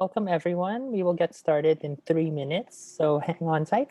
Welcome everyone. We will get started in 3 minutes, so hang on tight.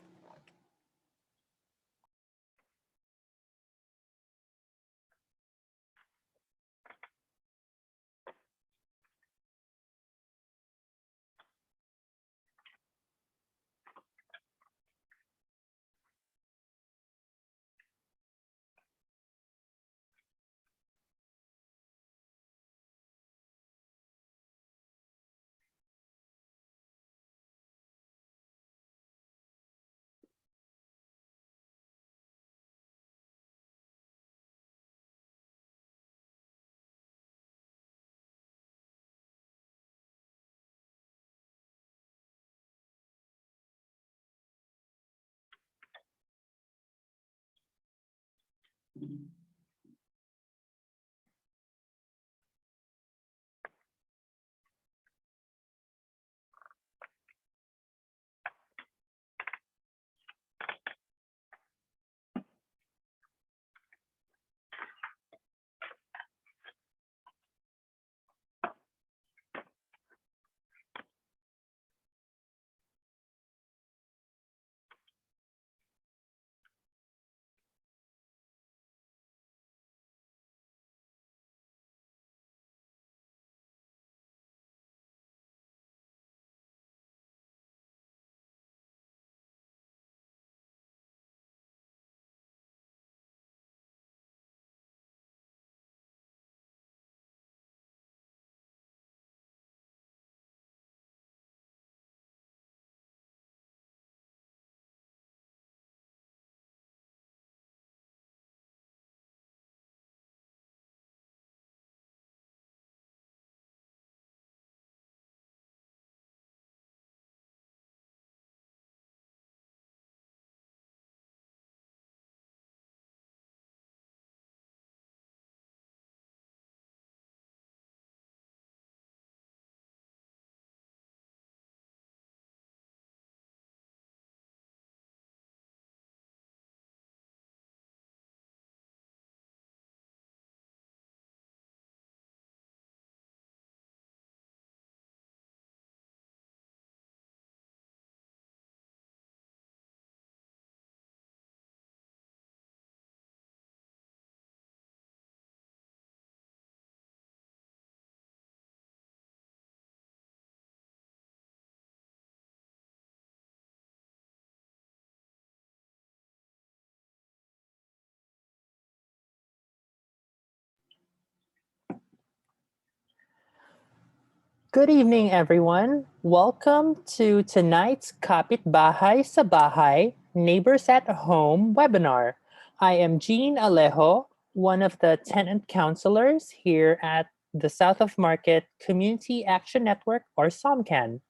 Good evening, everyone. Welcome to tonight's Kapit Bahay sa Bahay Neighbors at Home webinar. I am Jean Alejo, one of the tenant counselors here at the South of Market Community Action Network, or SOMCAN.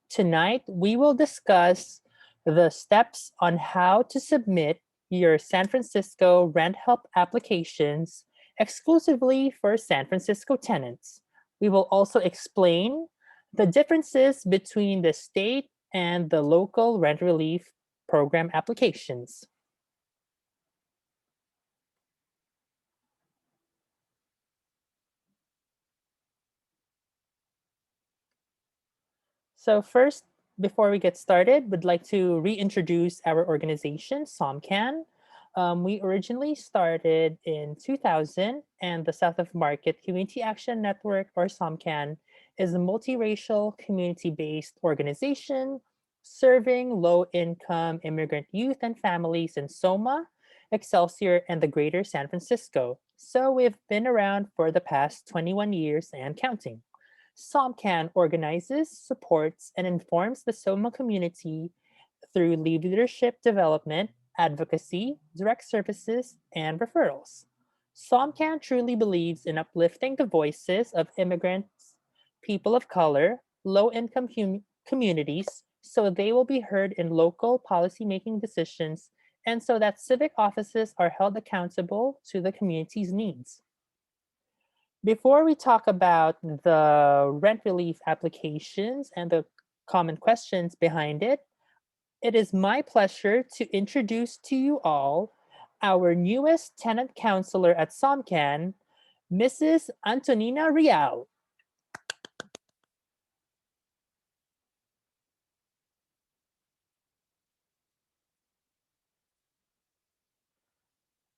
Tonight, we will discuss the steps on how to submit your San Francisco rent help applications exclusively for San Francisco tenants. We will also explain the differences between the state and the local rent relief program applications. So first, before we get started, we'd like to reintroduce our organization, SOMCAN. We originally started in 2000, and the South of Market Community Action Network, or SOMCAN, is a multiracial community-based organization serving low-income immigrant youth and families in Soma, Excelsior, and the greater San Francisco. So we've been around for the past 21 years and counting. SOMCAN organizes, supports, and informs the Soma community through leadership development, advocacy, direct services, and referrals. SOMCAN truly believes in uplifting the voices of immigrants, people of color, low-income communities, so they will be heard in local policymaking decisions and so that civic offices are held accountable to the community's needs. Before we talk about the rent relief applications and the common questions behind it, it is my pleasure to introduce to you all our newest tenant counselor at SOMCAN, Mrs. Antonina Real.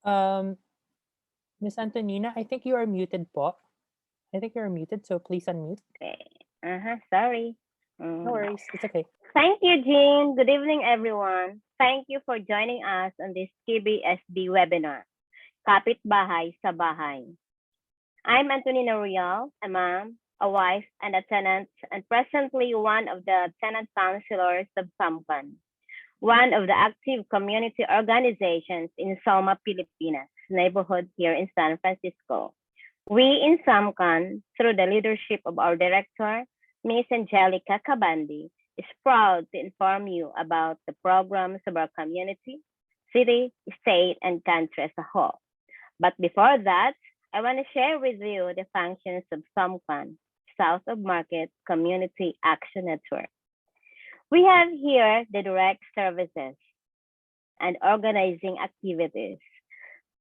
Um, Miss Antonina, I think you are muted po. I think you're muted, so please unmute. Okay. Sorry. No Mm. worries. It's okay. Thank you, Jean. Good evening, everyone. Thank you for joining us on this KBSB webinar, Kapit Bahay sa Bahay. I'm Antonina Royal, a mom, a wife, and a tenant, and presently one of the tenant counselors of SOMCAN, one of the active community organizations in Soma, Pilipinas, neighborhood here in San Francisco. We in SOMCAN, through the leadership of our director, Ms. Angelica Cabandi, is proud to inform you about the programs of our community, city, state, and country as a whole. But before that, I want to share with you the functions of SOMCAN, South of Market Community Action Network. We have here the direct services and organizing activities.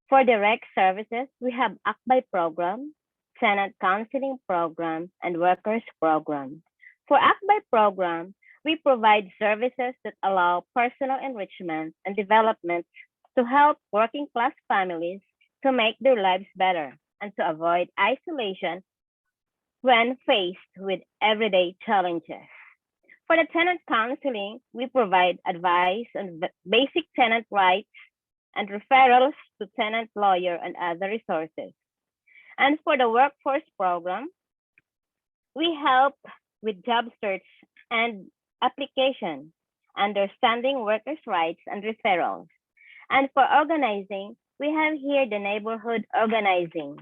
For direct services, we have ACBAY program, tenant counseling program, and workers program. For ACBAY program, we provide services that allow personal enrichment and development to help working class families to make their lives better and to avoid isolation when faced with everyday challenges. For the tenant counseling, we provide advice on basic tenant rights and referrals to tenant lawyer and other resources. And for the workforce program, we help with job search and application, understanding workers' rights and referrals. And for organizing, we have here the neighborhood organizing.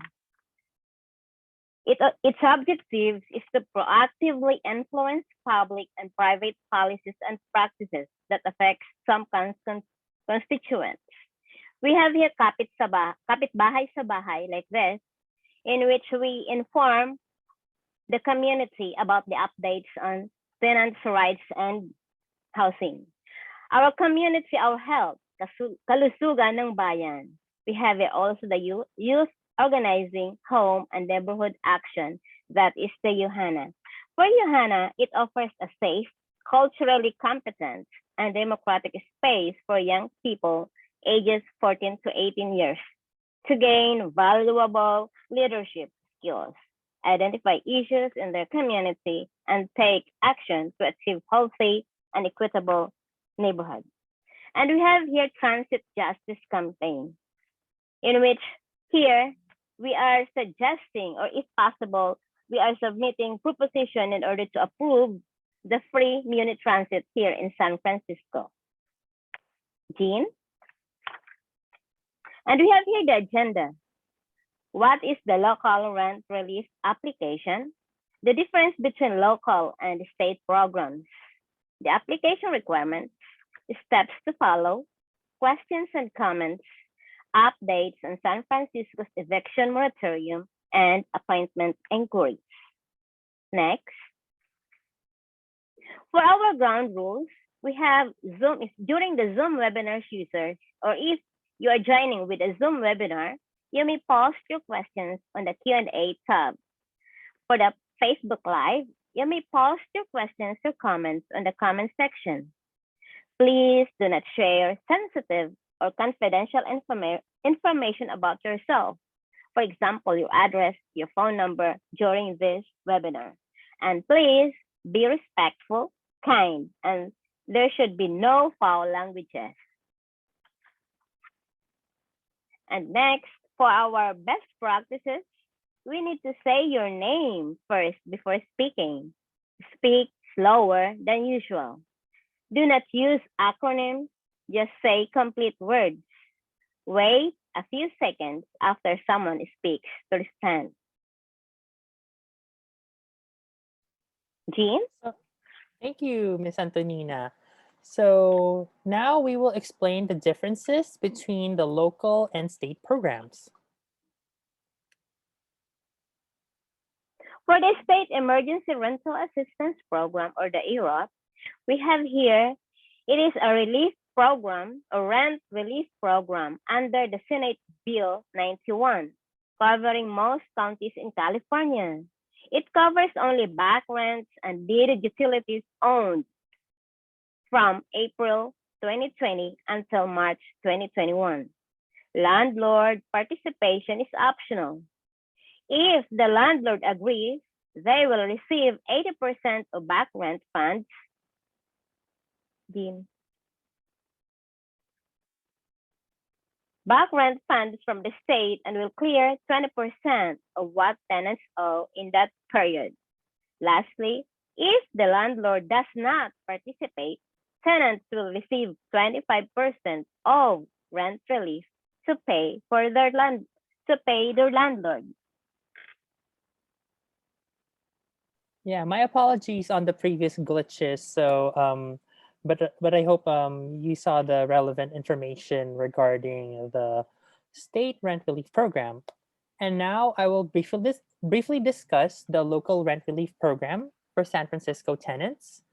Its objective is to proactively influence public and private policies and practices that affect some constituents. We have here Kapit Bahay sa Bahay, like this, in which we inform the community about the updates on tenants' rights and housing. Our community, our health, kalusugan ng bayan. We have also the youth organizing, home, and neighborhood action, that is the Yohana. For Yohana, it offers a safe, culturally competent, and democratic space for young people ages 14 to 18 years to gain valuable leadership skills, identify issues in their community, and take action to achieve healthy and equitable neighborhood. And we have here Transit Justice Campaign, in which here we are suggesting, or if possible, we are submitting proposition in order to approve the free Muni Transit here in San Francisco. Jean? And we have here the agenda. What is the local rent relief application? The difference between local and state programs. The application requirements, steps to follow, questions and comments, updates on San Francisco's eviction moratorium, and appointment inquiries. Next. For our ground rules, we have Zoom. During the Zoom webinar users, or if you are joining with a Zoom webinar, you may post your questions on the Q&A tab. For the Facebook Live, you may post your questions or comments on the comment section. Please do not share sensitive or confidential information about yourself. For example, your address, your phone number during this webinar. And please be respectful, kind, and there should be no foul languages. And next, for our best practices, we need to say your name first before speaking. Speak slower than usual. Do not use acronyms, just say complete words. Wait a few seconds after someone speaks to respond. Jean? Thank you, Miss Antonina. So now we will explain the differences between the local and state programs. For the State Emergency Rental Assistance Program, or the EROP, we have here, it is a relief program or rent relief program under the Senate Bill 91, covering most counties in California. It covers only back rents and deeded utilities owned from April 2020 until March 2021. Landlord participation is optional. If the landlord agrees, they will receive 80% of back rent funds. Dean. Back rent funds from the state and will clear 20% of what tenants owe in that period. Lastly, if the landlord does not participate, tenants will receive 25% of rent relief to pay their landlord. Yeah, my apologies on the previous glitches. So, but I hope you saw the relevant information regarding the state rent relief program. And now I will briefly discuss the local rent relief program for San Francisco tenants.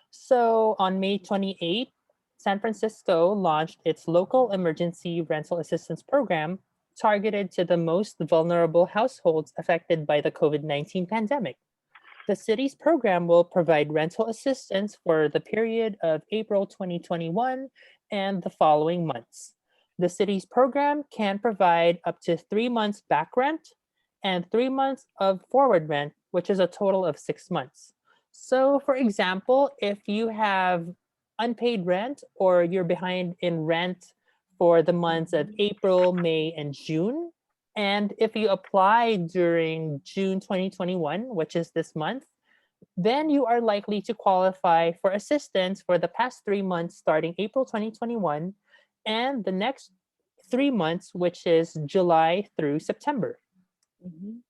So on May 28th, San Francisco launched its local emergency rental assistance program targeted to the most vulnerable households affected by the COVID-19 pandemic. The city's program will provide rental assistance for the period of April 2021 and the following months. The city's program can provide up to 3 months back rent and 3 months of forward rent, which is a total of 6 months. So, for example, if you have unpaid rent or you're behind in rent for the months of April, May, and June, and if you apply during June 2021, which is this month, then you are likely to qualify for assistance for the past 3 months starting April 2021 and the next 3 months, which is July through September. Mhm.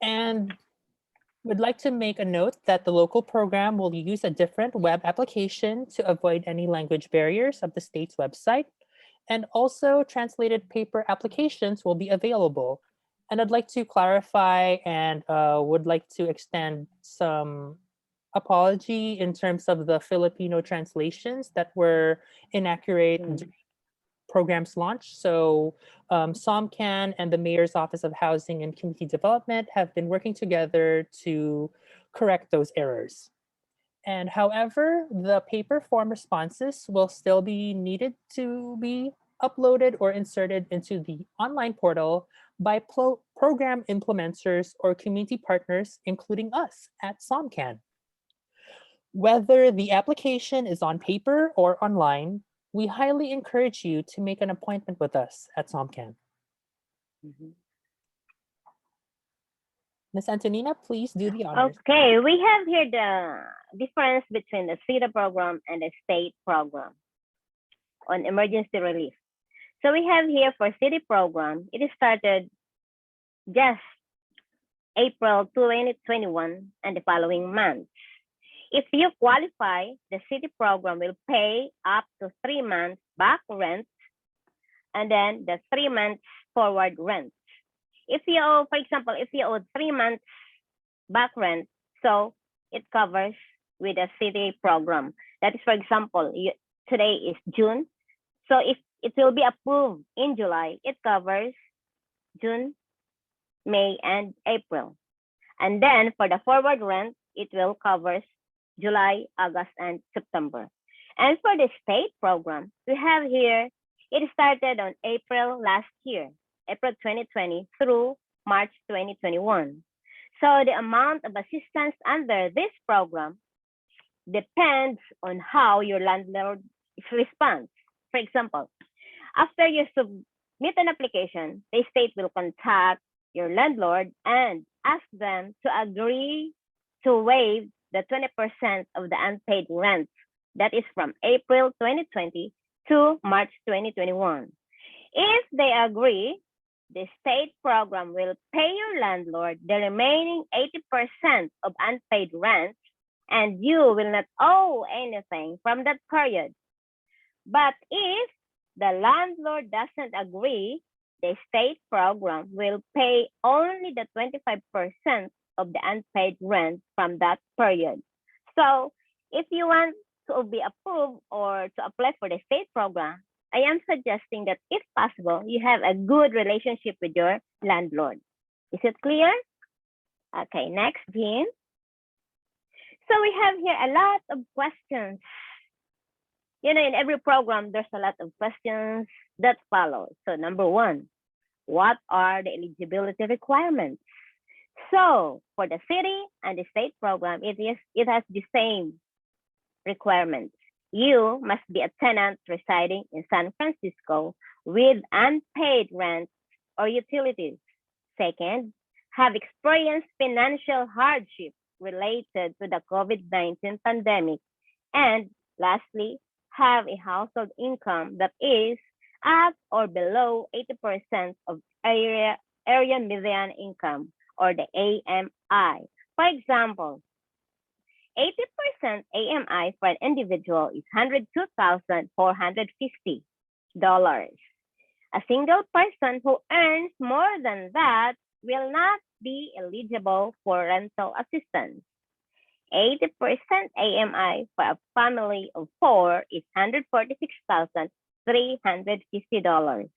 And would like to make a note that the local program will use a different web application to avoid any language barriers of the state's website. And also translated paper applications will be available. And I'd like to clarify and would like to extend some apology in terms of the Filipino translations that were inaccurate during program's launch. So SOMCAN and the Mayor's Office of Housing and Community Development have been working together to correct those errors. And however, the paper form responses will still be needed to be uploaded or inserted into the online portal by program implementers or community partners, including us at SOMCAN. Whether the application is on paper or online, we highly encourage you to make an appointment with us at SOMCAN. Mhm. Ms. Antonina, please do the honors. Okay, we have here the difference between the city program and the state program on emergency relief. So we have here for city program, it started just April 2021 and the following months. If you qualify, the city program will pay up to 3 months back rent and then the 3 months forward rent. If you owe, for example, if you owe 3 months back rent, so it covers with a city program. That is, for example, today is June. So if it will be approved in July, it covers June, May, and April. And then for the forward rent, it will cover July, August, and September. And for the state program, we have here, it started on April last year, April 2020 through March 2021. So the amount of assistance under this program depends on how your landlord responds. For example, after you submit an application, the state will contact your landlord and ask them to agree to waive the 20% of the unpaid rent that is from April 2020 to March 2021. If they agree, the state program will pay your landlord the remaining 80% of unpaid rent, and you will not owe anything from that period. But if the landlord doesn't agree, the state program will pay only the 25% of the unpaid rent from that period. So if you want to be approved or to apply for the state program, I am suggesting that if possible, you have a good relationship with your landlord. Is it clear? Okay, next, Jean. So we have here a lot of questions. You know, in every program, there's a lot of questions that follow. So number one, what are the eligibility requirements? So for the city and the state program, it has the same requirements. You must be a tenant residing in San Francisco with unpaid rent or utilities. Second, have experienced financial hardship related to the COVID-19 pandemic. And lastly, have a household income that is at or below 80% of area median income, or the AMI. For example, 80% AMI for an individual is $102,450. A single person who earns more than that will not be eligible for rental assistance. 80% AMI for a family of four is $146,350.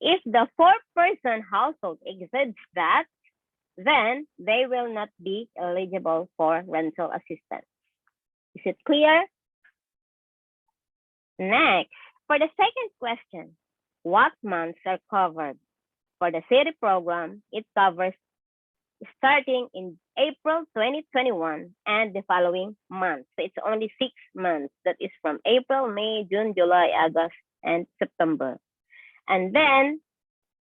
If the four-person household exceeds that, then they will not be eligible for rental assistance. Is it clear? Next, for the second question, what months are covered? For the city program, it covers starting in April 2021 and the following months. So it's only 6 months. That is from April, May, June, July, August, and September. And then,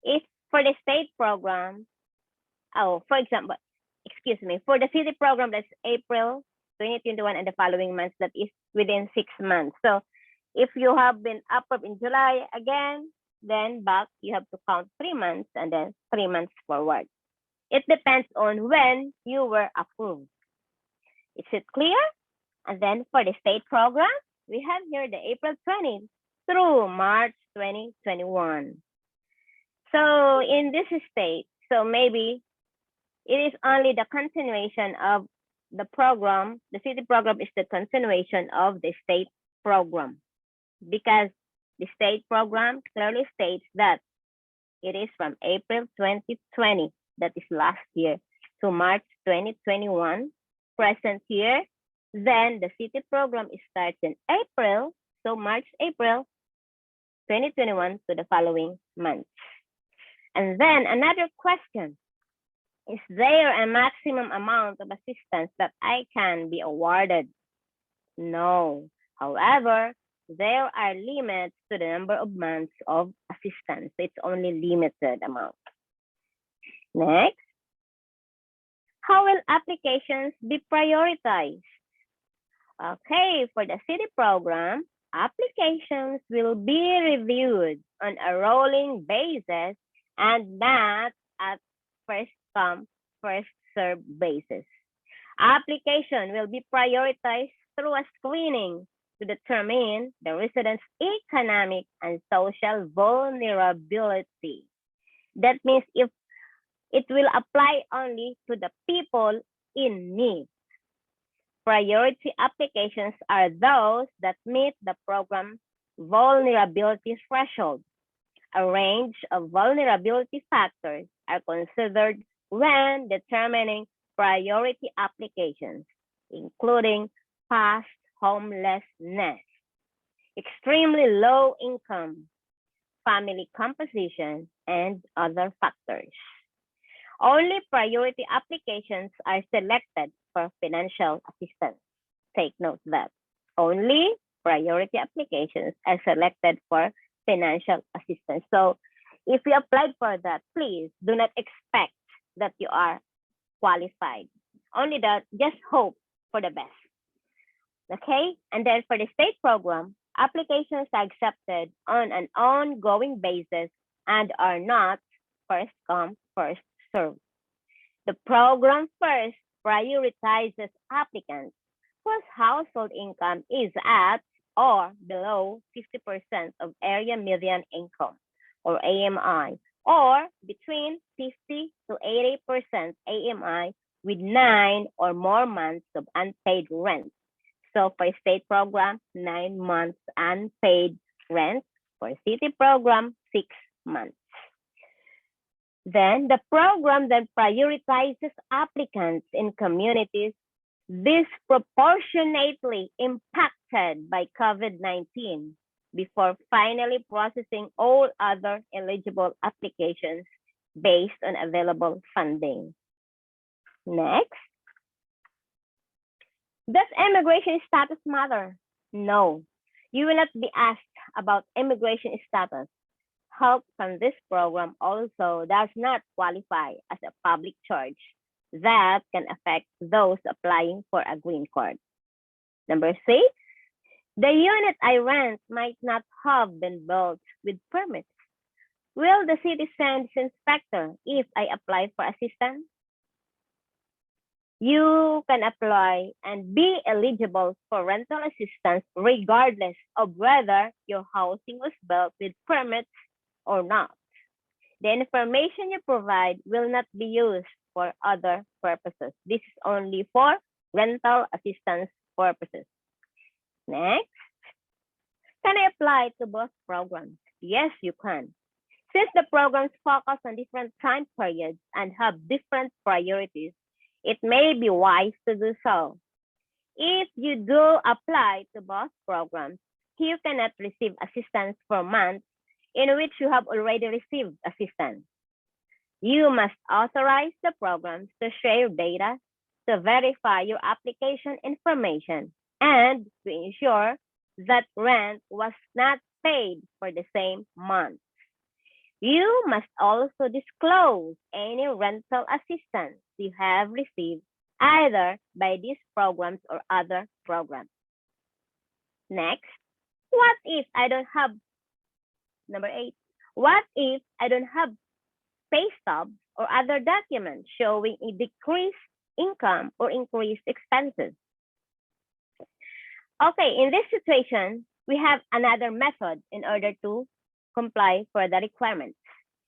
if for the state program, for example, for the city program, that's April 2021 and the following months, that is within 6 months. So if you have been approved in July again, then back, you have to count 3 months and then 3 months forward. It depends on when you were approved. Is it clear? And then for the state program, we have here the April 20 through March 2021. So in this state, so maybe it is only the continuation of the program. The city program is the continuation of the state program, because the state program clearly states that it is from April 2020, that is last year, to March 2021, present year. Then the city program starts in April, so March, April 2021 to the following month. And then another question, is there a maximum amount of assistance that I can be awarded? No. However, there are limits to the number of months of assistance. It's only limited amount. Next, how will applications be prioritized? Okay, for the city program, applications will be reviewed on a rolling basis and not at first come, first served basis. Application will be prioritized through a screening to determine the resident's economic and social vulnerability. That means if it will apply only to the people in need. Priority applications are those that meet the program's vulnerability threshold. A range of vulnerability factors are considered when determining priority applications, including past homelessness, extremely low income, family composition, and other factors. Only priority applications are selected for financial assistance. Take note that only priority applications are selected for financial assistance. So if you applied for that, please do not expect that you are qualified. Only that, just hope for the best. Okay? And then for the state program, applications are accepted on an ongoing basis and are not first come, first served. The program first prioritizes applicants whose household income is at or below 50% of area median income, or AMI, or between 50 to 80% AMI with 9 or more months of unpaid rent. So for state program, 9 months unpaid rent. For city program, 6 months. Then the program then prioritizes applicants in communities disproportionately impacted by COVID-19 before finally processing all other eligible applications based on available funding. Next, does immigration status matter? No, you will not be asked about immigration status. Help from this program also does not qualify as a public charge that can affect those applying for a green card. Number 6, the unit I rent might not have been built with permits. Will the city send inspector if I apply for assistance? You can apply and be eligible for rental assistance regardless of whether your housing was built with permits or not. The information you provide will not be used for other purposes. This is only for rental assistance purposes. Next, can I apply to both programs? Yes, you can. Since the programs focus on different time periods and have different priorities, it may be wise to do so. If you do apply to both programs, you cannot receive assistance for months in which you have already received assistance. You must authorize the programs to share data to verify your application information and to ensure that rent was not paid for the same month. You must also disclose any rental assistance you have received either by these programs or other programs. Next, what if I don't have, number 8, what if I don't have pay stubs or other documents showing a decreased income or increased expenses? Okay, in this situation, we have another method in order to comply for the requirements.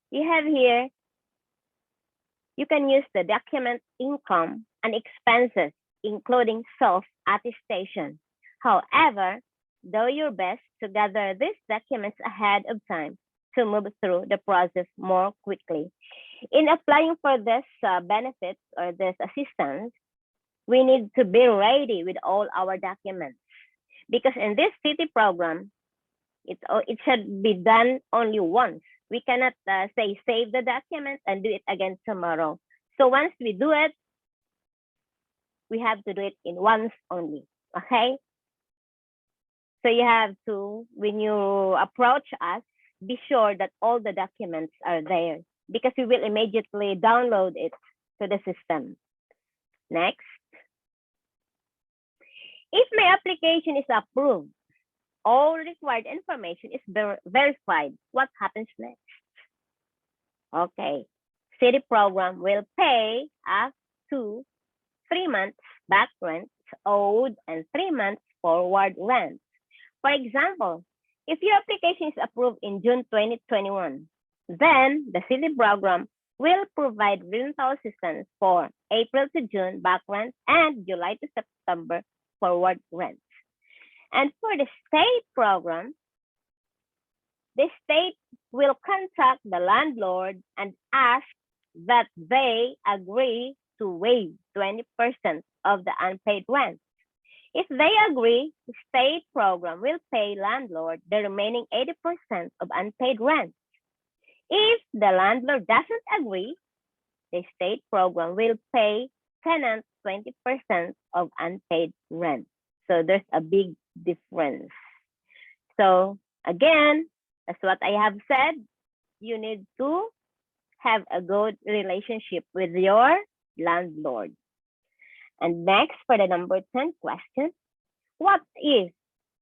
You have here, you can use the document income and expenses, including self-attestation. However, do your best to gather these documents ahead of time to move through the process more quickly. In applying for this benefits or this assistance, we need to be ready with all our documents. Because in this city program, it should be done only once. We cannot say save the document and do it again tomorrow. So once we do it, we have to do it in once only, okay? So you have to, when you approach us, be sure that all the documents are there because we will immediately download it to the system. Next. If my application is approved, all required information is verified. What happens next? Okay, city program will pay up to 3 months back rent owed and 3 months forward rent. For example, if your application is approved in June 2021, then the city program will provide rental assistance for April to June back rent and July to September forward rent. And for the state program, the state will contact the landlord and ask that they agree to waive 20% of the unpaid rent. If they agree, the state program will pay landlord the remaining 80% of unpaid rent. If the landlord doesn't agree, the state program will pay tenants 20% of unpaid rent. So there's a big difference. So again, that's what I have said. You need to have a good relationship with your landlord. And next, for the number 10 question, what if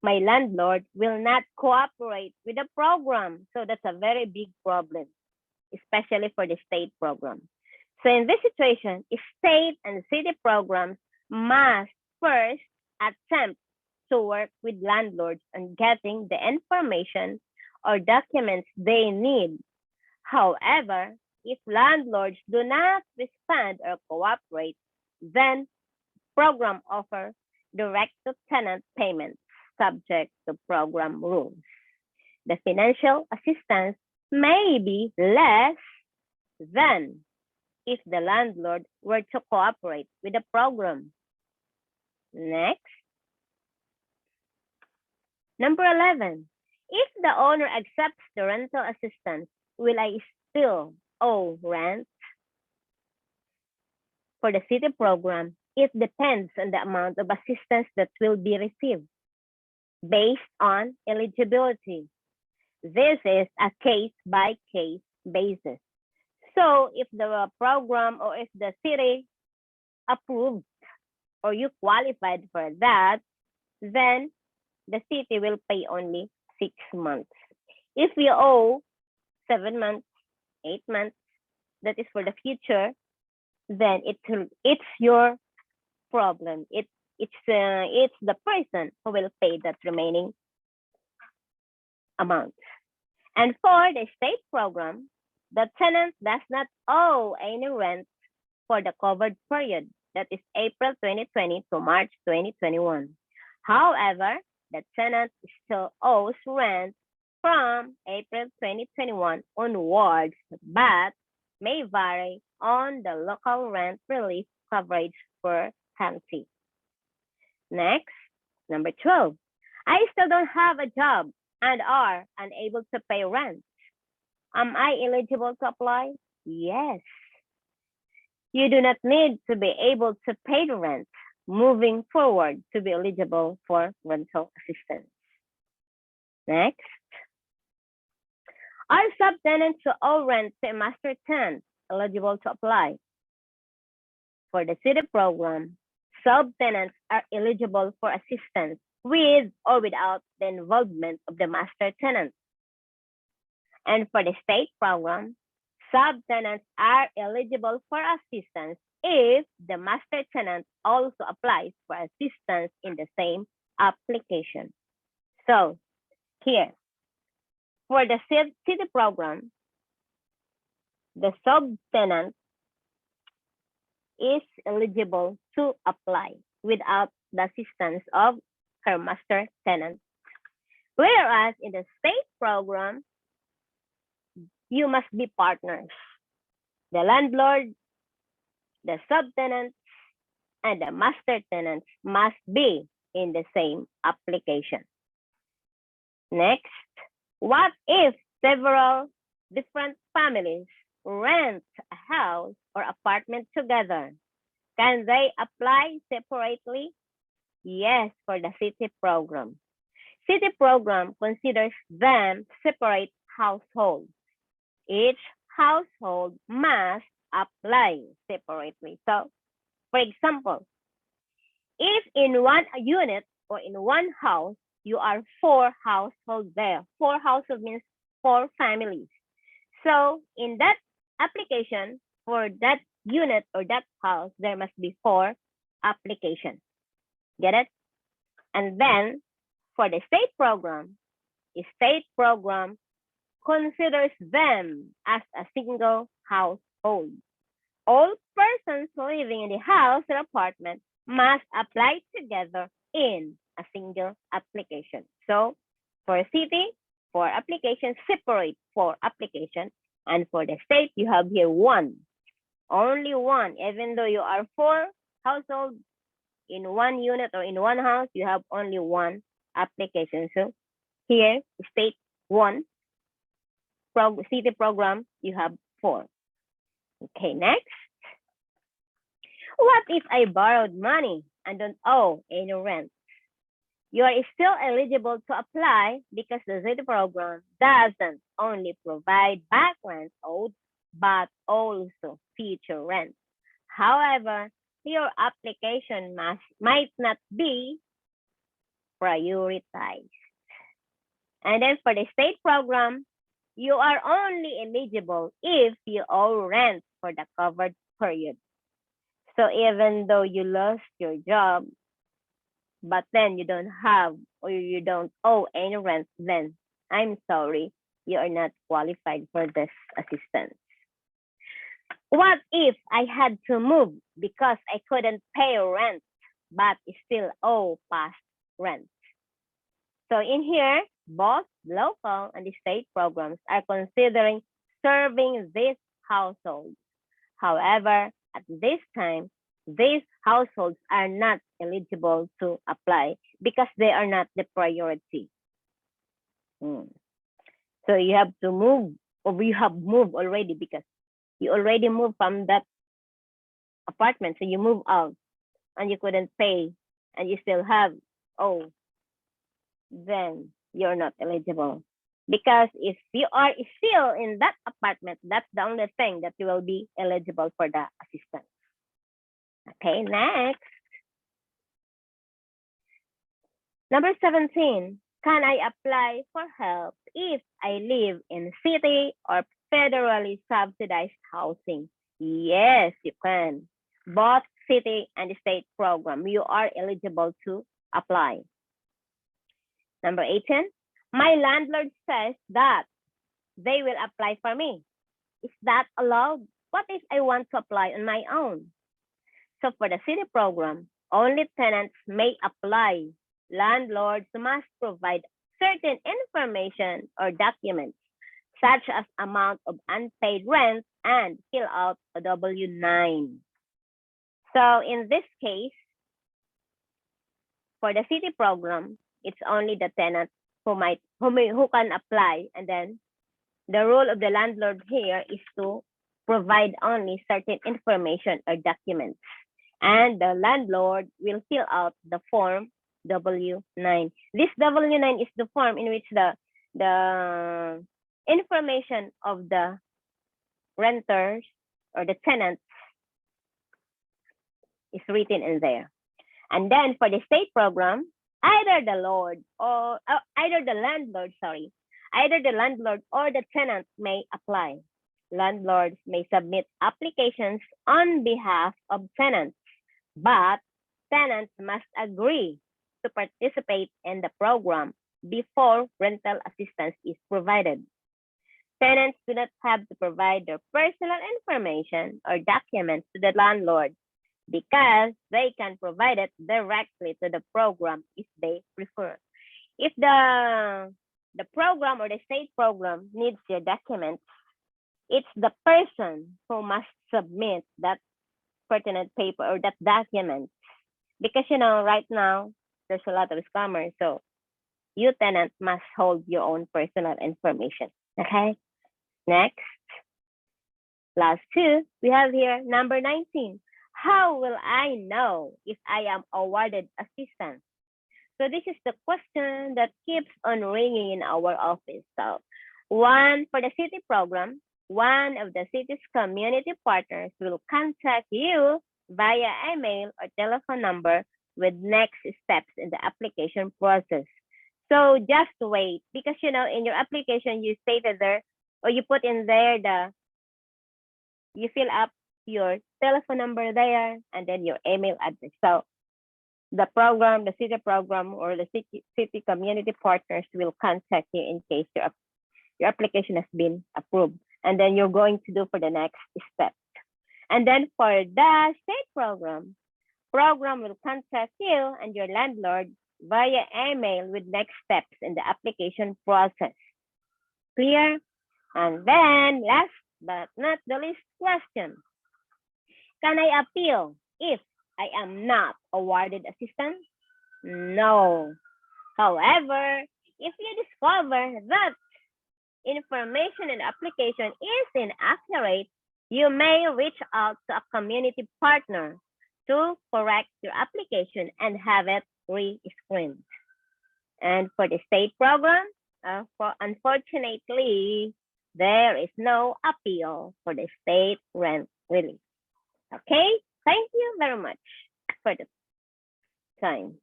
my landlord will not cooperate with the program? So that's a very big problem, especially for the state program. So in this situation, state and city programs must first attempt to work with landlords on getting the information or documents they need. However, if landlords do not respond or cooperate, then program offer direct to tenant payments subject to program rules. The financial assistance may be less than if the landlord were to cooperate with the program. Next. Number 11, If the owner accepts the rental assistance, will I still owe rent? For the city program, it depends on the amount of assistance that will be received based on eligibility. This is a case-by-case basis. So if the program or if the city approved or you qualified for that, then the city will pay only 6 months. If you owe 7 months, 8 months, that is for the future, then it's your problem. It's the person who will pay that remaining amount. And for the state program, the tenant does not owe any rent for the covered period, that is April 2020 to March 2021. However, the tenant still owes rent from April 2021 onwards, but may vary on the local rent relief coverage per county. Next, number 12. I still don't have a job and are unable to pay rent. Am I eligible to apply? Yes. You do not need to be able to pay the rent moving forward to be eligible for rental assistance. Next. Are subtenants who owe rent to a master tenant eligible to apply? For the city program, subtenants are eligible for assistance with or without the involvement of the master tenant. And for the state program, subtenants are eligible for assistance if the master tenant also applies for assistance in the same application. So here, for the city program, the subtenant is eligible to apply without the assistance of her master tenant. Whereas in the state program, you must be partners. The landlord, the subtenant, and the master tenant must be in the same application. Next, what if several different families rent a house or apartment together? Can they apply separately? Yes, for the city program. City program considers them separate households. Each household must apply separately. So, for example, if in one unit or in one house, you are 4 households there. 4 households means 4 families. So in that application, for that unit or that house, there must be 4 applications. Get it? And then for the state program considers them as a single household. All persons living in the house or apartment must apply together in a single application. So for a city, 4 applications, separate 4 applications. And for the state, you have here 1. Only 1. Even though you are 4 households in 1 unit or in 1 house, you have only 1 application. So here, state 1, city program, you have 4. Okay, next. What if I borrowed money and don't owe any rent? You are still eligible to apply because the city program doesn't only provide back rent owed, but also future rent. However, your application might not be prioritized. And then for the state program, you are only eligible if you owe rent for the covered period. So even though you lost your job, but then you don't have or you don't owe any rent, then I'm sorry, you are not qualified for this assistance. What if I had to move because I couldn't pay rent, but still owe past rent? So in here, both local and the state programs are considering serving these households. However, at this time, these households are not eligible to apply because they are not the priority. Mm. So you have to move, or you have moved already because you already moved from that apartment. So you move out and you couldn't pay and you still have, oh, then you're not eligible. Because if you are still in that apartment, that's the only thing that you will be eligible for the assistance. Okay, next. Number 17, can I apply for help if I live in city or federally subsidized housing? Yes, you can. Both city and state program, you are eligible to apply. Number 18, my landlord says that they will apply for me. Is that allowed? What if I want to apply on my own? So for the city program, only tenants may apply. Landlords must provide certain information or documents, such as amount of unpaid rent and fill out a W-9. So in this case, for the city program, it's only the tenant who can apply, and then the role of the landlord here is to provide only certain information or documents, and the landlord will fill out the form W-9. This W-9 is the form in which the information of the renters or the tenants is written in there. And then for the state program, either the landlord or the tenant may apply. Landlords may submit applications on behalf of tenants, but tenants must agree to participate in the program before rental assistance is provided. Tenants do not have to provide their personal information or documents to the landlord because they can provide it directly to the program if they prefer. If the program or the state program needs your documents, it's the person who must submit that pertinent paper or that document. Because right now there's a lot of scammers, so you tenant must hold your own personal information. Okay. Next, last two, we have here number 19. How will I know if I am awarded assistance? So this is the question that keeps on ringing in our office. So one, for the city program, one of the city's community partners will contact you via email or telephone number with next steps in the application process. So just wait, because in your application you stated there, or you put in there you fill up your telephone number there and then your email address. So the program, the city program, or the city community partners will contact you in case your application has been approved. And then you're going to do for the next step. And then for the state program will contact you and your landlord via email with next steps in the application process. Clear? And then last but not the least question. Can I appeal if I am not awarded assistance? No. However, if you discover that information in the application is inaccurate, you may reach out to a community partner to correct your application and have it re-screened. And for the state program, unfortunately, there is no appeal for the state rent relief. Okay, thank you very much for the time.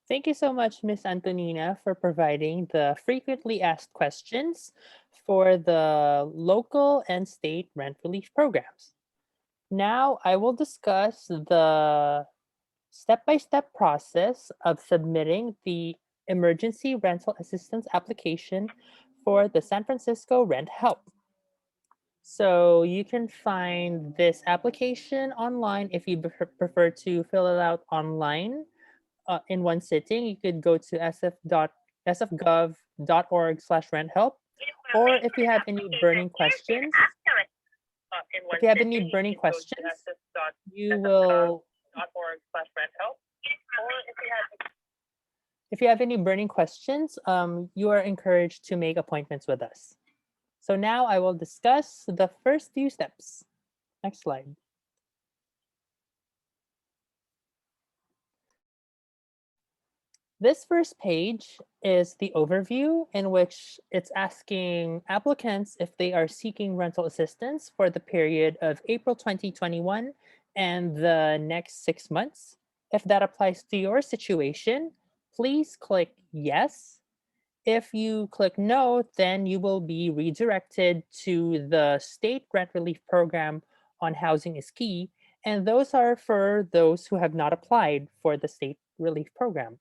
Thank you so much, Miss Antonina, for providing the frequently asked questions for the local and state rent relief programs. Now I will discuss the step-by-step process of submitting the emergency rental assistance application for the San Francisco Rent Help. So you can find this application online if you prefer to fill it out online in one sitting. You could go to sfgov.org/renthelp, or if you have any burning questions, you will If you have any burning questions, you are encouraged to make appointments with us. So now I will discuss the first few steps. Next slide. This first page is the overview in which it's asking applicants if they are seeking rental assistance for the period of April 2021 and the next 6 months. If that applies to your situation, please click yes. If you click no, then you will be redirected to the state rent relief program on Housing is Key, and those are for those who have not applied for the state relief program.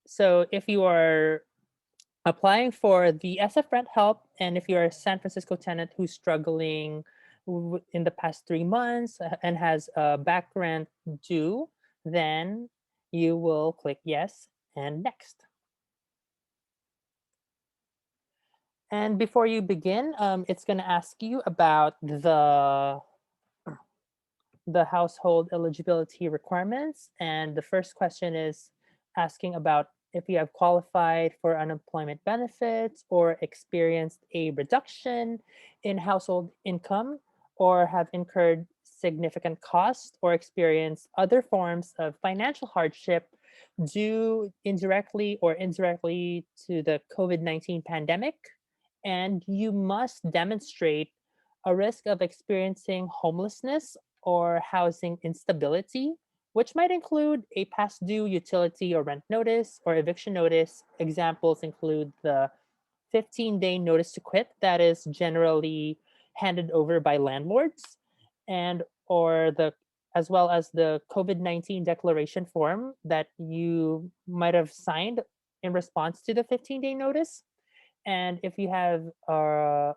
So if you are applying for the SF rent help, and if you're a San Francisco tenant who's struggling in the past 3 months and has a back rent due, then you will click yes and next. And before you begin, it's going to ask you about the household eligibility requirements. And the first question is asking about if you have qualified for unemployment benefits or experienced a reduction in household income or have incurred significant costs or experienced other forms of financial hardship due indirectly or indirectly to the COVID-19 pandemic. And you must demonstrate a risk of experiencing homelessness or housing instability, which might include a past due utility or rent notice or eviction notice. Examples include the 15-day notice to quit that is generally handed over by landlords, and or the as well as the COVID-19 declaration form that you might have signed in response to the 15-day notice. And if you have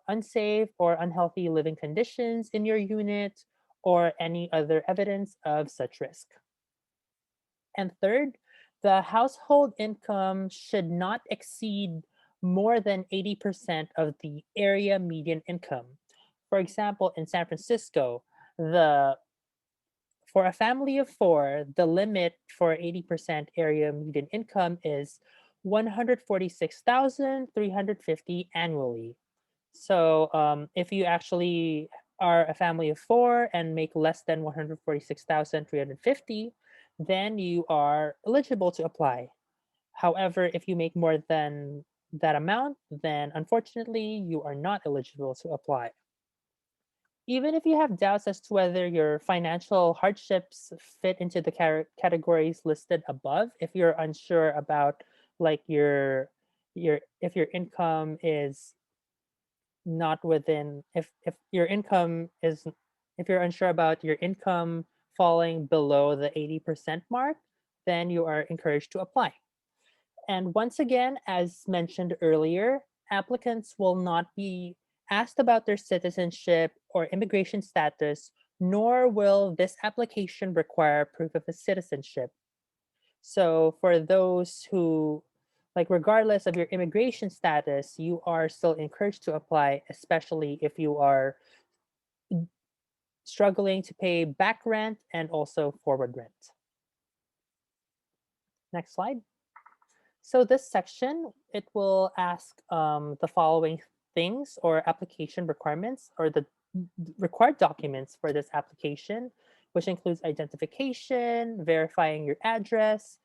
unsafe or unhealthy living conditions in your unit or any other evidence of such risk. And third, the household income should not exceed more than 80% of the area median income. For example, in San Francisco, the for a family of four, the limit for 80% area median income is 146,350 annually. So if you actually are a family of four and make less than 146,350, then you are eligible to apply. However, if you make more than that amount, then unfortunately you are not eligible to apply. Even if you have doubts as to whether your financial hardships fit into the categories listed above, if you're unsure about like your if your income is not within if your income is if you're unsure about your income falling below the 80% mark, then you are encouraged to apply. And once again, as mentioned earlier, applicants will not be asked about their citizenship or immigration status, nor will this application require proof of a citizenship. So for those who, like, regardless of your immigration status, you are still encouraged to apply, especially if you are struggling to pay back rent and also forward rent. Next slide. So this section, it will ask the following things or application requirements or the required documents for this application, which includes identification, verifying your address,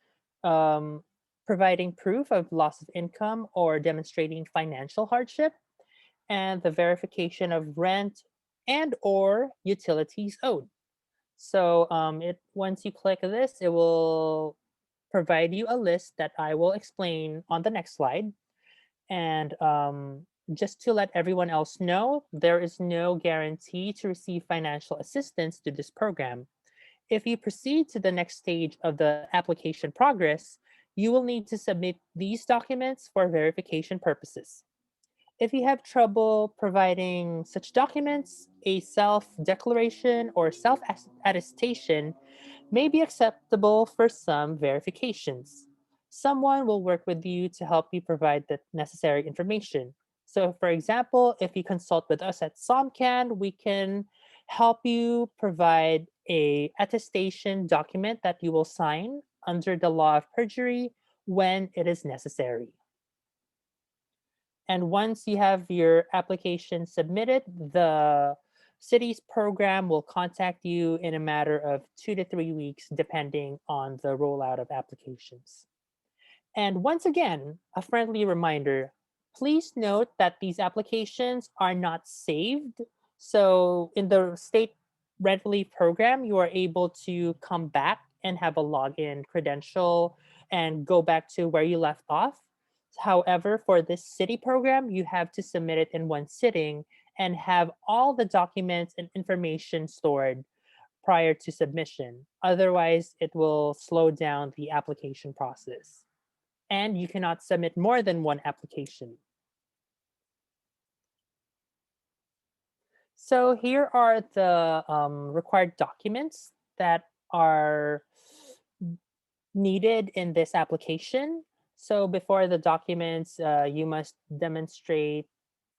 um, providing proof of loss of income or demonstrating financial hardship, and the verification of rent and or utilities owed. So it once you click this, it will provide you a list that I will explain on the next slide. And just to let everyone else know, there is no guarantee to receive financial assistance through this program. If you proceed to the next stage of the application progress, you will need to submit these documents for verification purposes. If you have trouble providing such documents, a self-declaration or self-attestation may be acceptable for some verifications. Someone will work with you to help you provide the necessary information. So for example, if you consult with us at SOMCAN, we can help you provide a attestation document that you will sign under the law of perjury when it is necessary. And once you have your application submitted, the city's program will contact you in a matter of 2 to 3 weeks, depending on the rollout of applications. And once again, a friendly reminder, please note that these applications are not saved. So in the state rent relief program, you are able to come back and have a login credential and go back to where you left off. However, for this city program, you have to submit it in one sitting and have all the documents and information stored prior to submission. Otherwise, it will slow down the application process, and you cannot submit more than one application. So here are the required documents that are needed in this application. So before the documents, you must demonstrate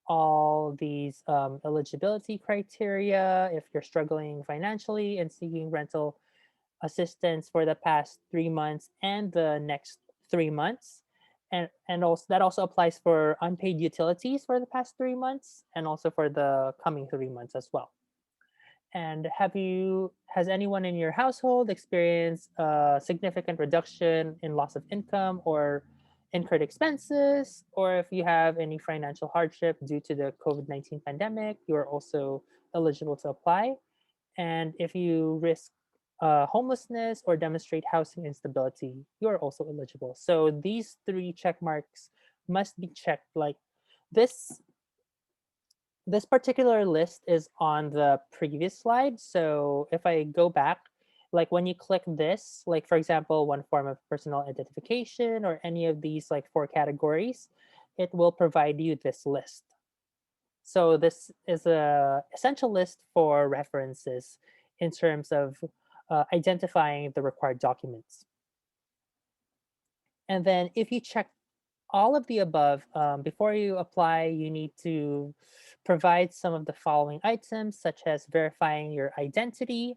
all these eligibility criteria if you're struggling financially and seeking rental assistance for the past 3 months and the next 3 months. And also that also applies for unpaid utilities for the past 3 months and also for the coming 3 months as well. And has anyone in your household experienced a significant reduction in loss of income or incurred expenses? Or if you have any financial hardship due to the COVID-19 pandemic, you are also eligible to apply. And if you risk homelessness or demonstrate housing instability, you are also eligible. So these three check marks must be checked. Like this, this particular list is on the previous slide. So if I go back, like when you click this, like for example, one form of personal identification or any of these like four categories, it will provide you this list. So this is a essential list for references in terms of identifying the required documents. And then if you check all of the above, before you apply, you need to provide some of the following items, such as verifying your identity.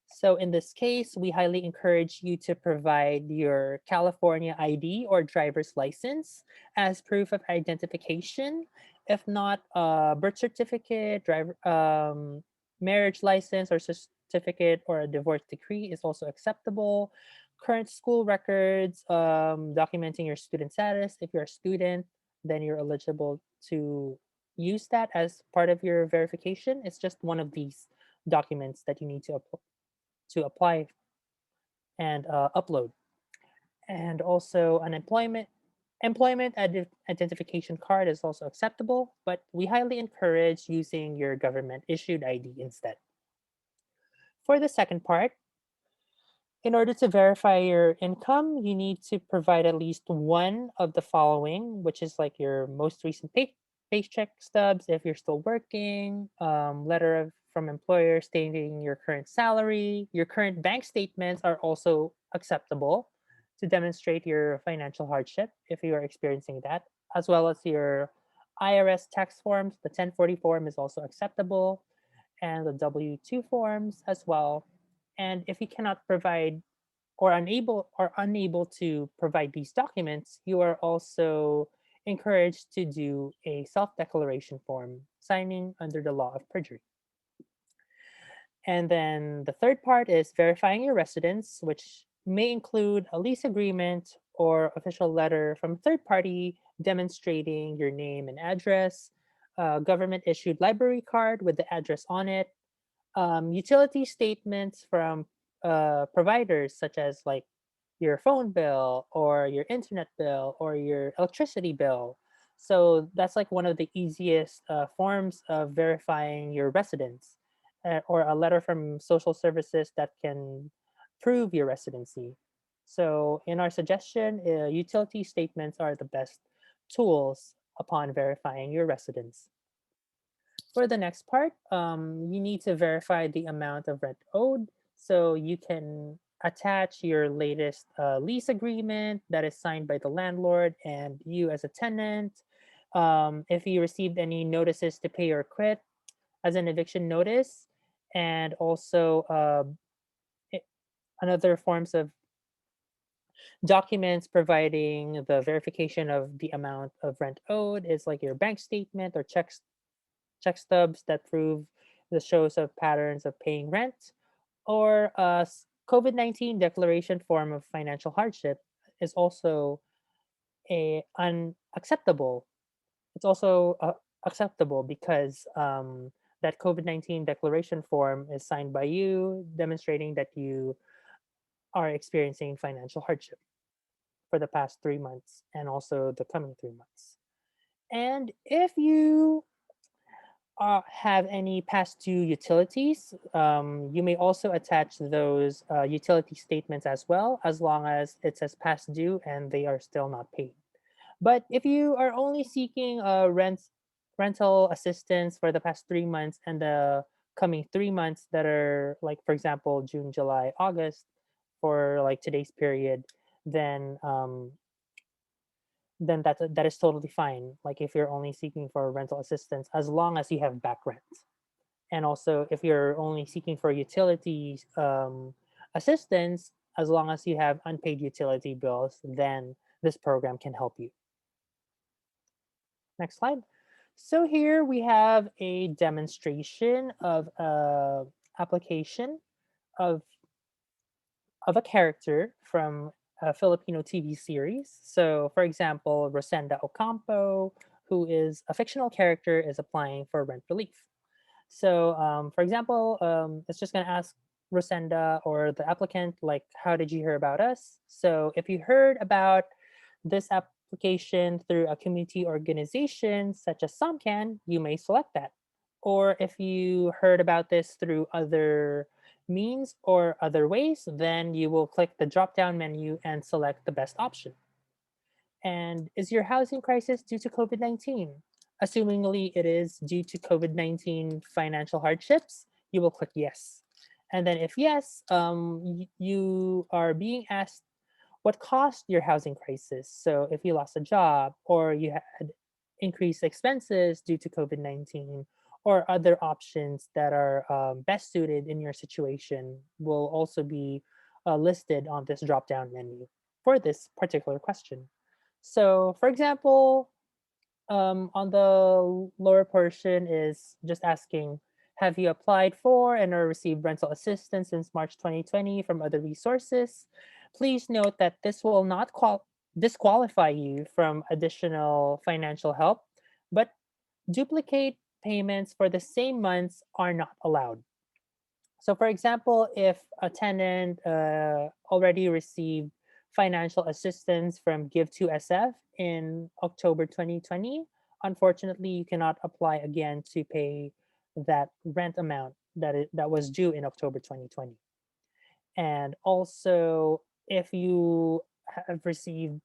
So in this case, we highly encourage you to provide your California ID or driver's license as proof of identification. If not, birth certificate, marriage license or certificate or a divorce decree is also acceptable. Current school records, documenting your student status. If you're a student, then you're eligible to use that as part of your verification. It's just one of these documents that you need to apply and upload. And also an identification card is also acceptable, but we highly encourage using your government issued ID instead. For the second part, in order to verify your income, you need to provide at least one of the following, which is like your most recent paycheck stubs if you're still working, letter from employer stating your current salary. Your current bank statements are also acceptable to demonstrate your financial hardship if you are experiencing that, as well as your IRS tax forms. The 1040 form is also acceptable, and the W-2 forms as well. And if you cannot provide or unable to provide these documents, you are also encouraged to do a self-declaration form, signing under the law of perjury. And then the third part is verifying your residence, which may include a lease agreement or official letter from a third party demonstrating your name and address, a government issued library card with the address on it, utility statements from providers such as like your phone bill or your internet bill or your electricity bill. So that's like one of the easiest forms of verifying your residence, or a letter from social services that can prove your residency. So in our suggestion, utility statements are the best tools upon verifying your residence. For the next part, you need to verify the amount of rent owed. So you can attach your latest lease agreement that is signed by the landlord and you as a tenant. If you received any notices to pay or quit as an eviction notice, and also i- another forms of Documents providing the verification of the amount of rent owed is like your bank statement or check stubs that prove the shows of patterns of paying rent, or a COVID-19 declaration form of financial hardship is also a unacceptable. It's also acceptable because that COVID-19 declaration form is signed by you, demonstrating that you are experiencing financial hardship for the past 3 months and also the coming 3 months. And if you have any past due utilities, you may also attach those utility statements as well, as long as it says past due and they are still not paid. But if you are only seeking rental assistance for the past 3 months and the coming 3 months that are like, for example, June, July, August, for like today's period, then that is totally fine. Like if you're only seeking for rental assistance, as long as you have back rent, and also if you're only seeking for utilities assistance, as long as you have unpaid utility bills, then this program can help you. Next slide. So here we have a demonstration of a application of a character from a Filipino TV series. So, for example, Rosenda Ocampo, who is a fictional character, is applying for rent relief. So, for example, it's just going to ask Rosenda or the applicant, like, how did you hear about us? So, if you heard about this application through a community organization such as SOMCAN, you may select that. Or if you heard about this through other means or other ways, then you will click the drop down menu and select the best option. And is your housing crisis due to COVID 19? Assumingly it is due to COVID 19 financial hardships, you will click yes. And then, if yes, you are being asked what caused your housing crisis. So, if you lost a job or you had increased expenses due to COVID 19, or other options that are best suited in your situation, will also be listed on this drop down menu for this particular question. So, for example, on the lower portion is just asking, have you applied for and or received rental assistance since March 2020 from other resources? Please note that this will not disqualify you from additional financial help, but duplicate payments for the same months are not allowed. So, for example, if a tenant already received financial assistance from Give2SF in October 2020, unfortunately, you cannot apply again to pay that rent amount that was due in October 2020. And also, if you have received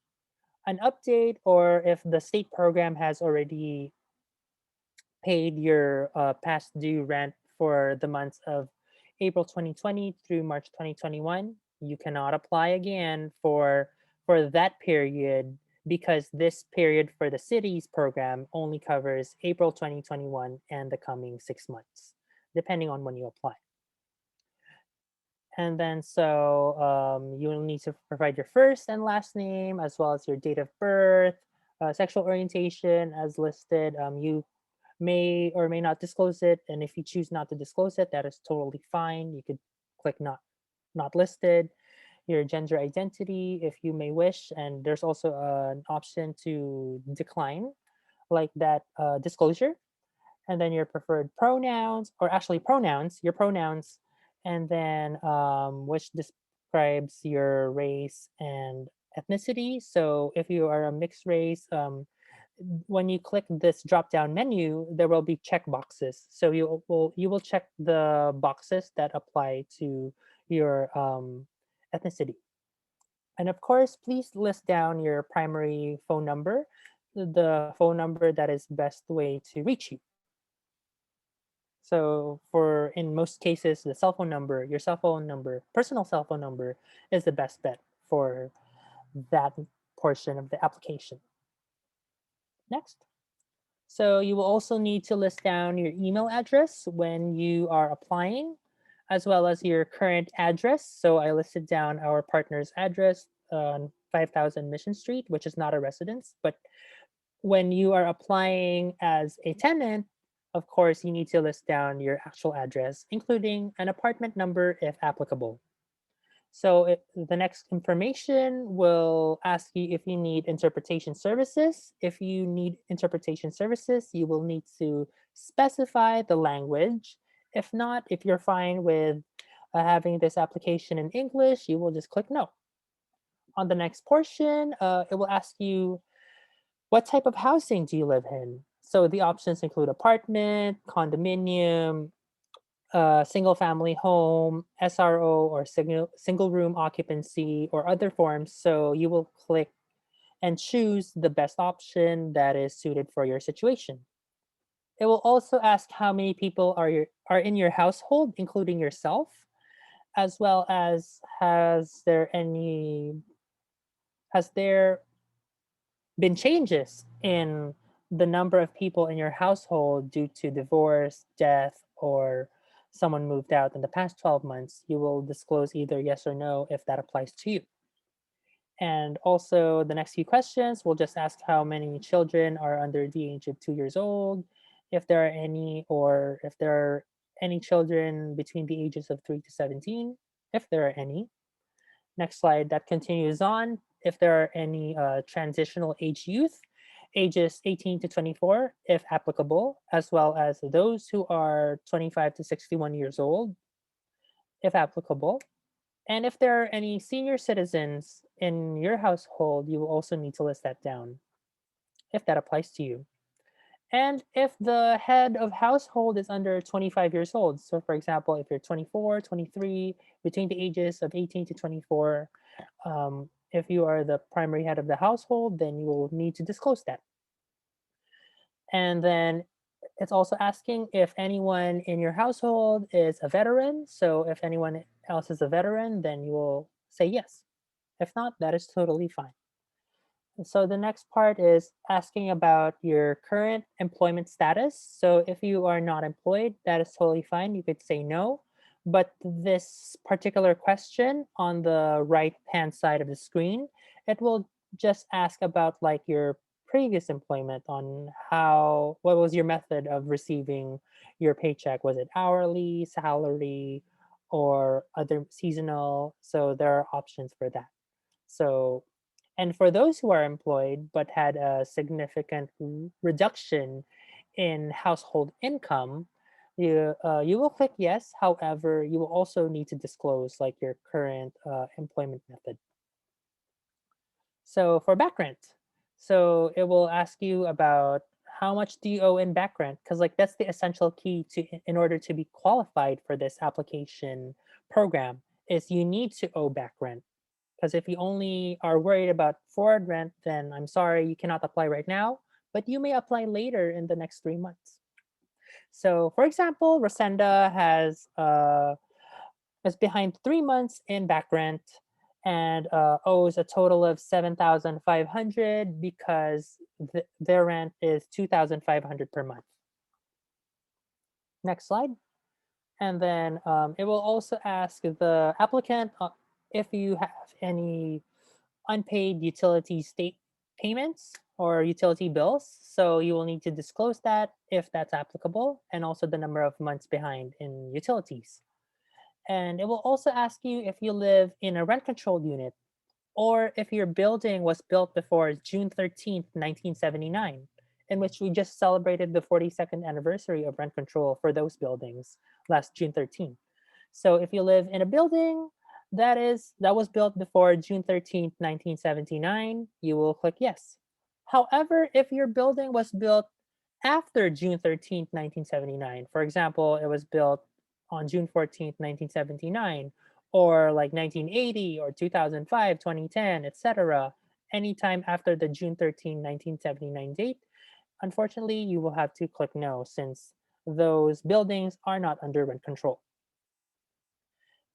an update or if the state program has already paid your past due rent for the months of April 2020 through March 2021, you cannot apply again for that period, because this period for the city's program only covers April 2021 and the coming 6 months, depending on when you apply. And then you will need to provide your first and last name as well as your date of birth, sexual orientation as listed. You may or may not disclose it, and if you choose not to disclose it, that is totally fine. You could click not listed. Your gender identity, if you may wish, and there's also an option to decline like that disclosure. And then your preferred pronouns, or actually pronouns, your pronouns, and then which describes your race and ethnicity. So if you are a mixed race, when you click this drop down menu, there will be check boxes. So you will check the boxes that apply to your ethnicity. And of course, please list down your primary phone number, the phone number that is best way to reach you. So for in most cases, the cell phone number, your cell phone number, personal cell phone number is the best bet for that portion of the application. Next. So you will also need to list down your email address when you are applying, as well as your current address. So I listed down our partner's address, 5000 Mission Street, which is not a residence. But when you are applying as a tenant, of course, you need to list down your actual address, including an apartment number if applicable. So the next information will ask you if you need interpretation services. If you need interpretation services, you will need to specify the language. If not, if you're fine with having this application in English, you will just click no. On the next portion, it will ask you what type of housing do you live in? So the options include apartment, condominium, single family home, SRO, or single room occupancy, or other forms. So you will click and choose the best option that is suited for your situation. It will also ask how many people are in your household, including yourself, as well as has there been changes in the number of people in your household due to divorce, death, or someone moved out in the past 12 months. You will disclose either yes or no if that applies to you. And also, the next few questions will just ask how many children are under the age of 2 years old, if there are any, or if there are any children between the ages of 3 to 17, if there are any. Next slide, that continues on. If there are any transitional age youth, ages 18 to 24, if applicable, as well as those who are 25 to 61 years old, if applicable. And if there are any senior citizens in your household, you will also need to list that down if that applies to you. And if the head of household is under 25 years old, so for example, if you're 24, 23, between the ages of 18 to 24, if you are the primary head of the household, then you will need to disclose that. And then it's also asking if anyone in your household is a veteran. So if anyone else is a veteran, then you will say yes. If not, that is totally fine. So the next part is asking about your current employment status. So if you are not employed, that is totally fine. You could say no. But this particular question on the right hand side of the screen, it will just ask about like your previous employment on what was your method of receiving your paycheck? Was it hourly, salary, or other seasonal? So there are options for that. So, and for those who are employed but had a significant reduction in household income, you will click yes. However, you will also need to disclose like your current employment method. So for back rent, so it will ask you about how much do you owe in back rent, because like that's the essential key to in order to be qualified for this application program is you need to owe back rent. Because if you only are worried about forward rent, then I'm sorry, you cannot apply right now, but you may apply later in the next 3 months. So, for example, Rosenda is behind 3 months in back rent and owes a total of 7,500 because their rent is 2,500 per month. Next slide. And then it will also ask the applicant if you have any unpaid utility state payments or utility bills. So you will need to disclose that if that's applicable, and also the number of months behind in utilities. And it will also ask you if you live in a rent controlled unit or if your building was built before June 13th, 1979, in which we just celebrated the 42nd anniversary of rent control for those buildings last June 13th. So if you live in a building that was built before June 13th, 1979, you will click yes. However, if your building was built after June 13th, 1979, for example, it was built on June 14th, 1979, or like 1980 or 2005, 2010, etc., anytime after the June 13, 1979 date, unfortunately, you will have to click no since those buildings are not under rent control.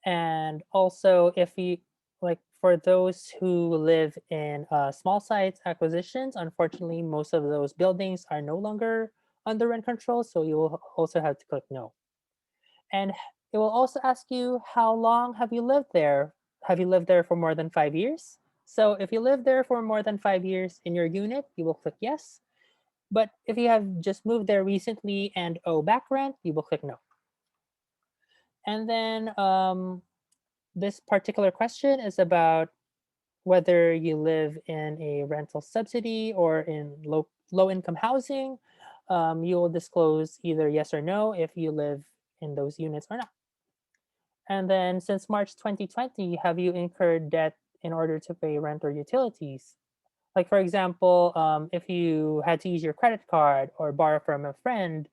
And also, if you like for those who live in small sites acquisitions, unfortunately, most of those buildings are no longer under rent control, so you will also have to click no. And it will also ask you how long have you lived there? Have you lived there for more than 5 years? So if you live there for more than 5 years in your unit, you will click yes. But if you have just moved there recently and owe back rent, you will click no. And then this particular question is about whether you live in a rental subsidy or in low income housing. You will disclose either yes or no if you live in those units or not. And then since March 2020, have you incurred debt in order to pay rent or utilities? Like, for example, if you had to use your credit card or borrow from a friend,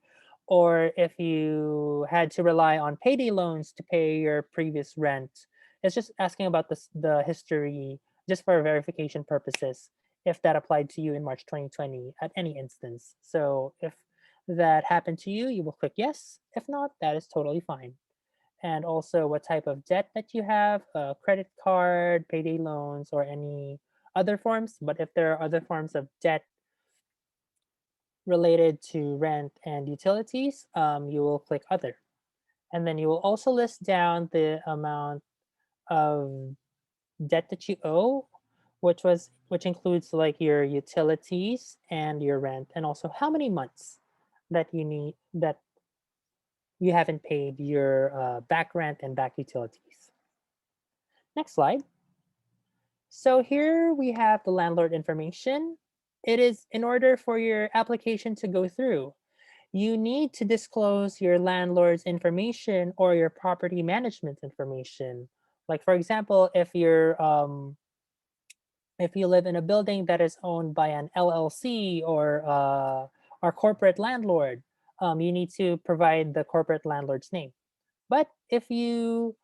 or if you had to rely on payday loans to pay your previous rent. It's just asking about the history just for verification purposes, if that applied to you in March 2020 at any instance. So if that happened to you, you will click yes. If not, that is totally fine. And also what type of debt that you have, credit card, payday loans, or any other forms. But if there are other forms of debt related to rent and utilities, you will click other. And then you will also list down the amount of debt that you owe, which includes like your utilities and your rent, and also how many months that you haven't paid your back rent and back utilities. Next slide. So here we have the landlord information. It is in order for your application to go through, you need to disclose your landlord's information or your property management information. Like for example, if you live in a building that is owned by an LLC or corporate landlord, you need to provide the corporate landlord's name. But if you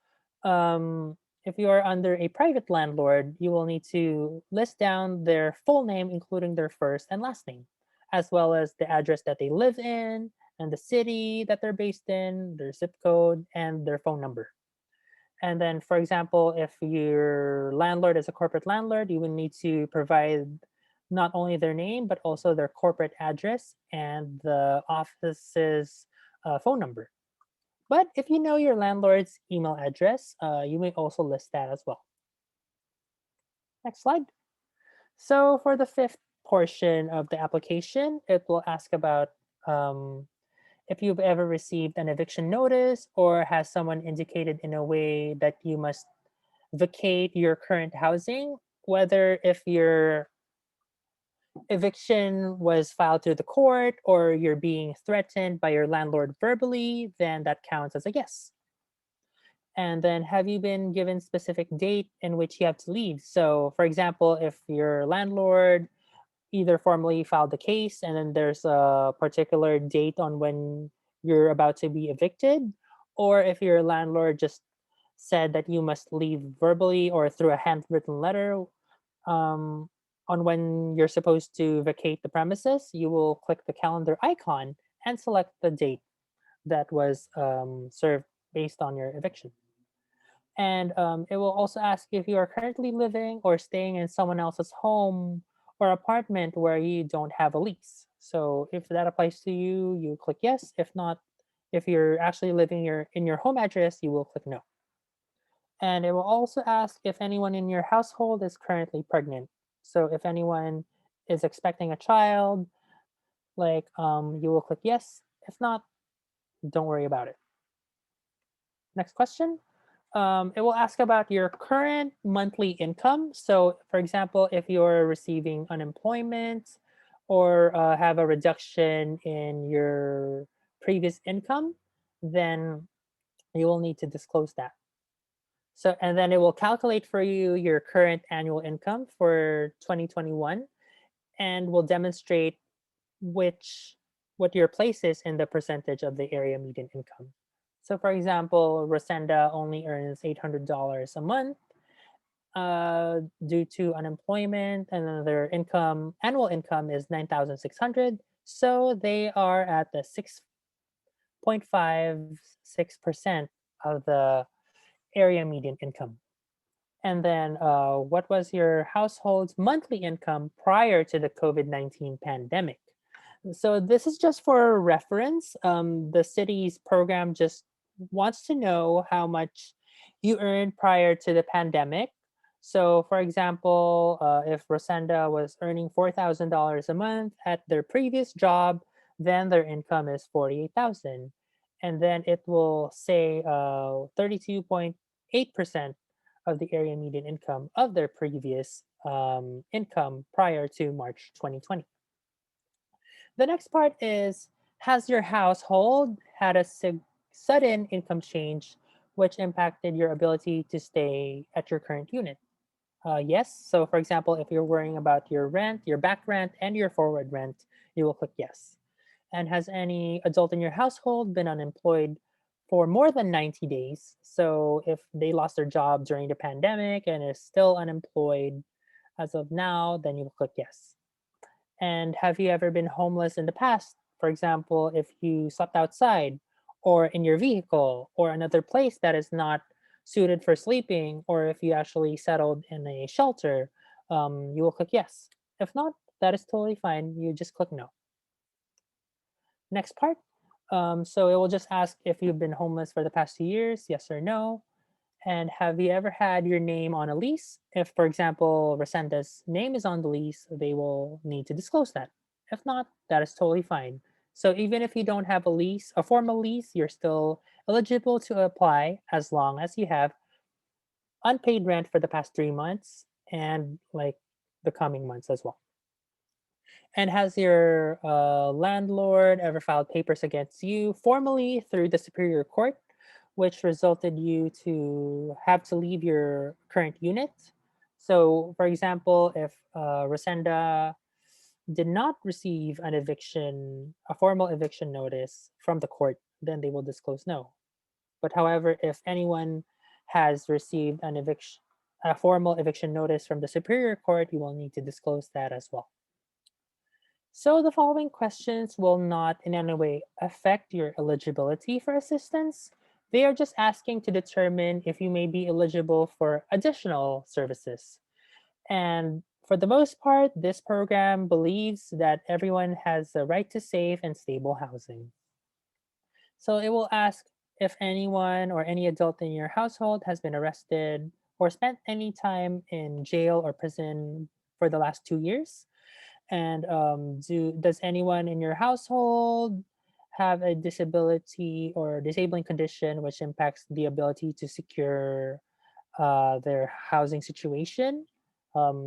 are under a private landlord, you will need to list down their full name, including their first and last name, as well as the address that they live in and the city that they're based in, their zip code, and their phone number. And then, for example, if your landlord is a corporate landlord, you will need to provide not only their name, but also their corporate address and the office's phone number. But if you know your landlord's email address, you may also list that as well. Next slide. So for the fifth portion of the application, it will ask about um, if you've ever received an eviction notice or has someone indicated in a way that you must vacate your current housing, whether if your eviction was filed through the court or you're being threatened by your landlord verbally, then that counts as a yes. And then have you been given specific date in which you have to leave? So for example, if your landlord either formally filed the case and then there's a particular date on when you're about to be evicted, or if your landlord just said that you must leave verbally or through a handwritten letter um, on when you're supposed to vacate the premises, you will click the calendar icon and select the date that was served based on your eviction. And it will also ask if you are currently living or staying in someone else's home or apartment where you don't have a lease. So if that applies to you, you click yes. If not, if you're actually living in your home address, you will click no. And it will also ask if anyone in your household is currently pregnant. So if anyone is expecting a child, you will click yes. If not, don't worry about it. Next question. It will ask about your current monthly income. So, for example, if you're receiving unemployment or have a reduction in your previous income, then you will need to disclose that. So, and then it will calculate for you your current annual income for 2021 and will demonstrate which what your place is in the percentage of the area median income. So, for example, Rosenda only earns $800 a month due to unemployment, and then their annual income is 9,600. So they are at the 6.56% of the area median income. And then, what was your household's monthly income prior to the COVID-19 pandemic? So this is just for reference. The city's program just wants to know how much you earned prior to the pandemic. So, for example, if Rosenda was earning $4,000 a month at their previous job, then their income is 48,000, and then it will say 32.8% of the area median income of their previous income prior to March 2020. The next part is, has your household had a sudden income change which impacted your ability to stay at your current unit? Yes. So, for example, if you're worrying about your rent, your back rent, and your forward rent, you will click yes. And has any adult in your household been unemployed for more than 90 days? So, if they lost their job during the pandemic and is still unemployed as of now, then you will click yes. And have you ever been homeless in the past? For example, if you slept outside or in your vehicle or another place that is not suited for sleeping, or if you actually settled in a shelter, you will click yes. If not, that is totally fine. You just click no. Next part. So it will just ask if you've been homeless for the past 2 years, yes or no. And have you ever had your name on a lease? If, for example, Resenda's name is on the lease, they will need to disclose that. If not, that is totally fine. So even if you don't have a lease, a formal lease, you're still eligible to apply as long as you have unpaid rent for the past 3 months and like the coming months as well. And has your landlord ever filed papers against you formally through the Superior Court, which resulted you to have to leave your current unit? So, for example, if Rosenda did not receive a formal eviction notice from the court, then they will disclose no. But however, if anyone has received a formal eviction notice from the Superior Court, you will need to disclose that as well. So the following questions will not in any way affect your eligibility for assistance. They are just asking to determine if you may be eligible for additional services. And for the most part, this program believes that everyone has the right to safe and stable housing. So it will ask if anyone or any adult in your household has been arrested or spent any time in jail or prison for the last 2 years. And does anyone in your household have a disability or disabling condition which impacts the ability to secure their housing situation?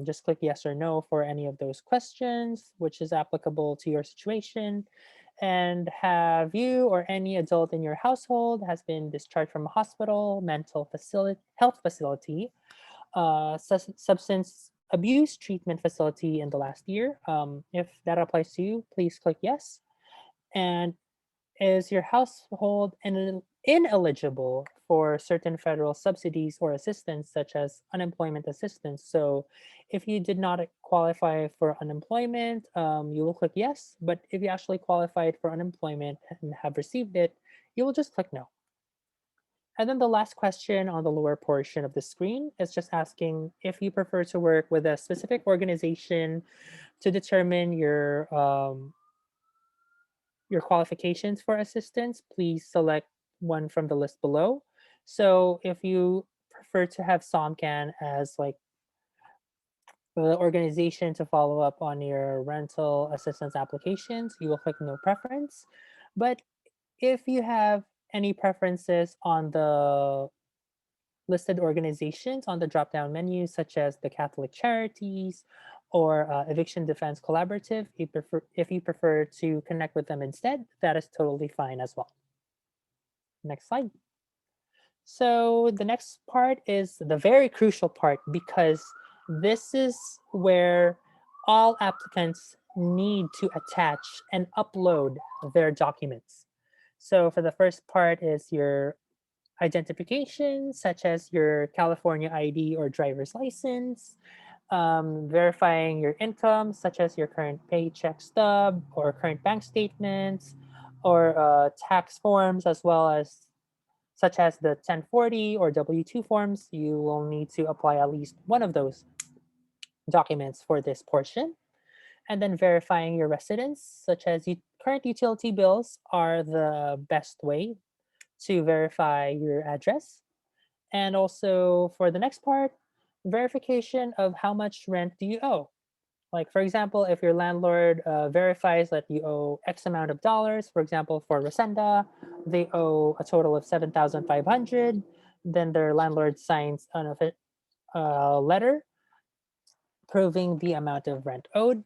Just click yes or no for any of those questions, which is applicable to your situation. And have you or any adult in your household has been discharged from a hospital, mental facility, health facility, substance abuse treatment facility in the last year? If that applies to you, please click yes. And is your household ineligible for certain federal subsidies or assistance, such as unemployment assistance? So, if you did not qualify for unemployment, you will click yes. But if you actually qualified for unemployment and have received it, you will just click no. And then the last question on the lower portion of the screen is just asking if you prefer to work with a specific organization to determine your qualifications for assistance. Please select one from the list below. So if you prefer to have SOMCAN as like the organization to follow up on your rental assistance applications, you will click no preference. But if you have any preferences on the listed organizations on the drop down menu, such as the Catholic Charities or Eviction Defense Collaborative, if you prefer to connect with them instead, that is totally fine as well. Next slide. So the next part is the very crucial part because this is where all applicants need to attach and upload their documents. So for the first part is your identification, such as your California ID or driver's license, verifying your income, such as your current paycheck stub or current bank statements, or tax forms, as well as such as the 1040 or W2 forms. You will need to apply at least one of those documents for this portion. And then verifying your residence, such as current utility bills are the best way to verify your address. And also for the next part, verification of how much rent do you owe. Like, for example, if your landlord verifies that you owe X amount of dollars, for example, for Resenda, they owe a total of 7,500, then their landlord signs a letter proving the amount of rent owed.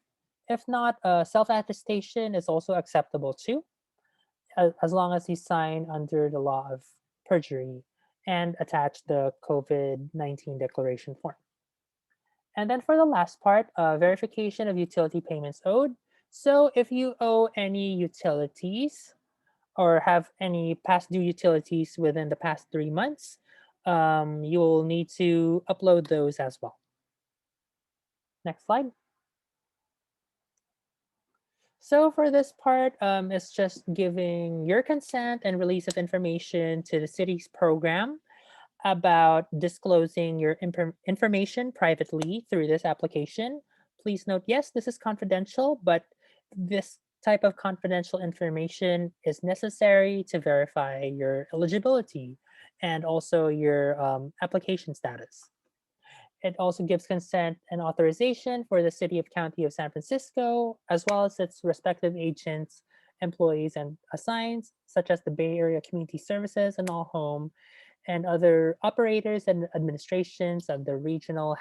If not, self attestation is also acceptable too, as long as you sign under the law of perjury and attach the COVID-19 declaration form. And then for the last part, verification of utility payments owed. So if you owe any utilities or have any past due utilities within the past 3 months, you will need to upload those as well. Next slide. So for this part, it's just giving your consent and release of information to the city's program about disclosing your information privately through this application. Please note, yes, this is confidential, but this type of confidential information is necessary to verify your eligibility and also your application status. It also gives consent and authorization for the City of County of San Francisco, as well as its respective agents, employees, and assigns, such as the Bay Area Community Services and All Home, and other operators and administrations of the Regional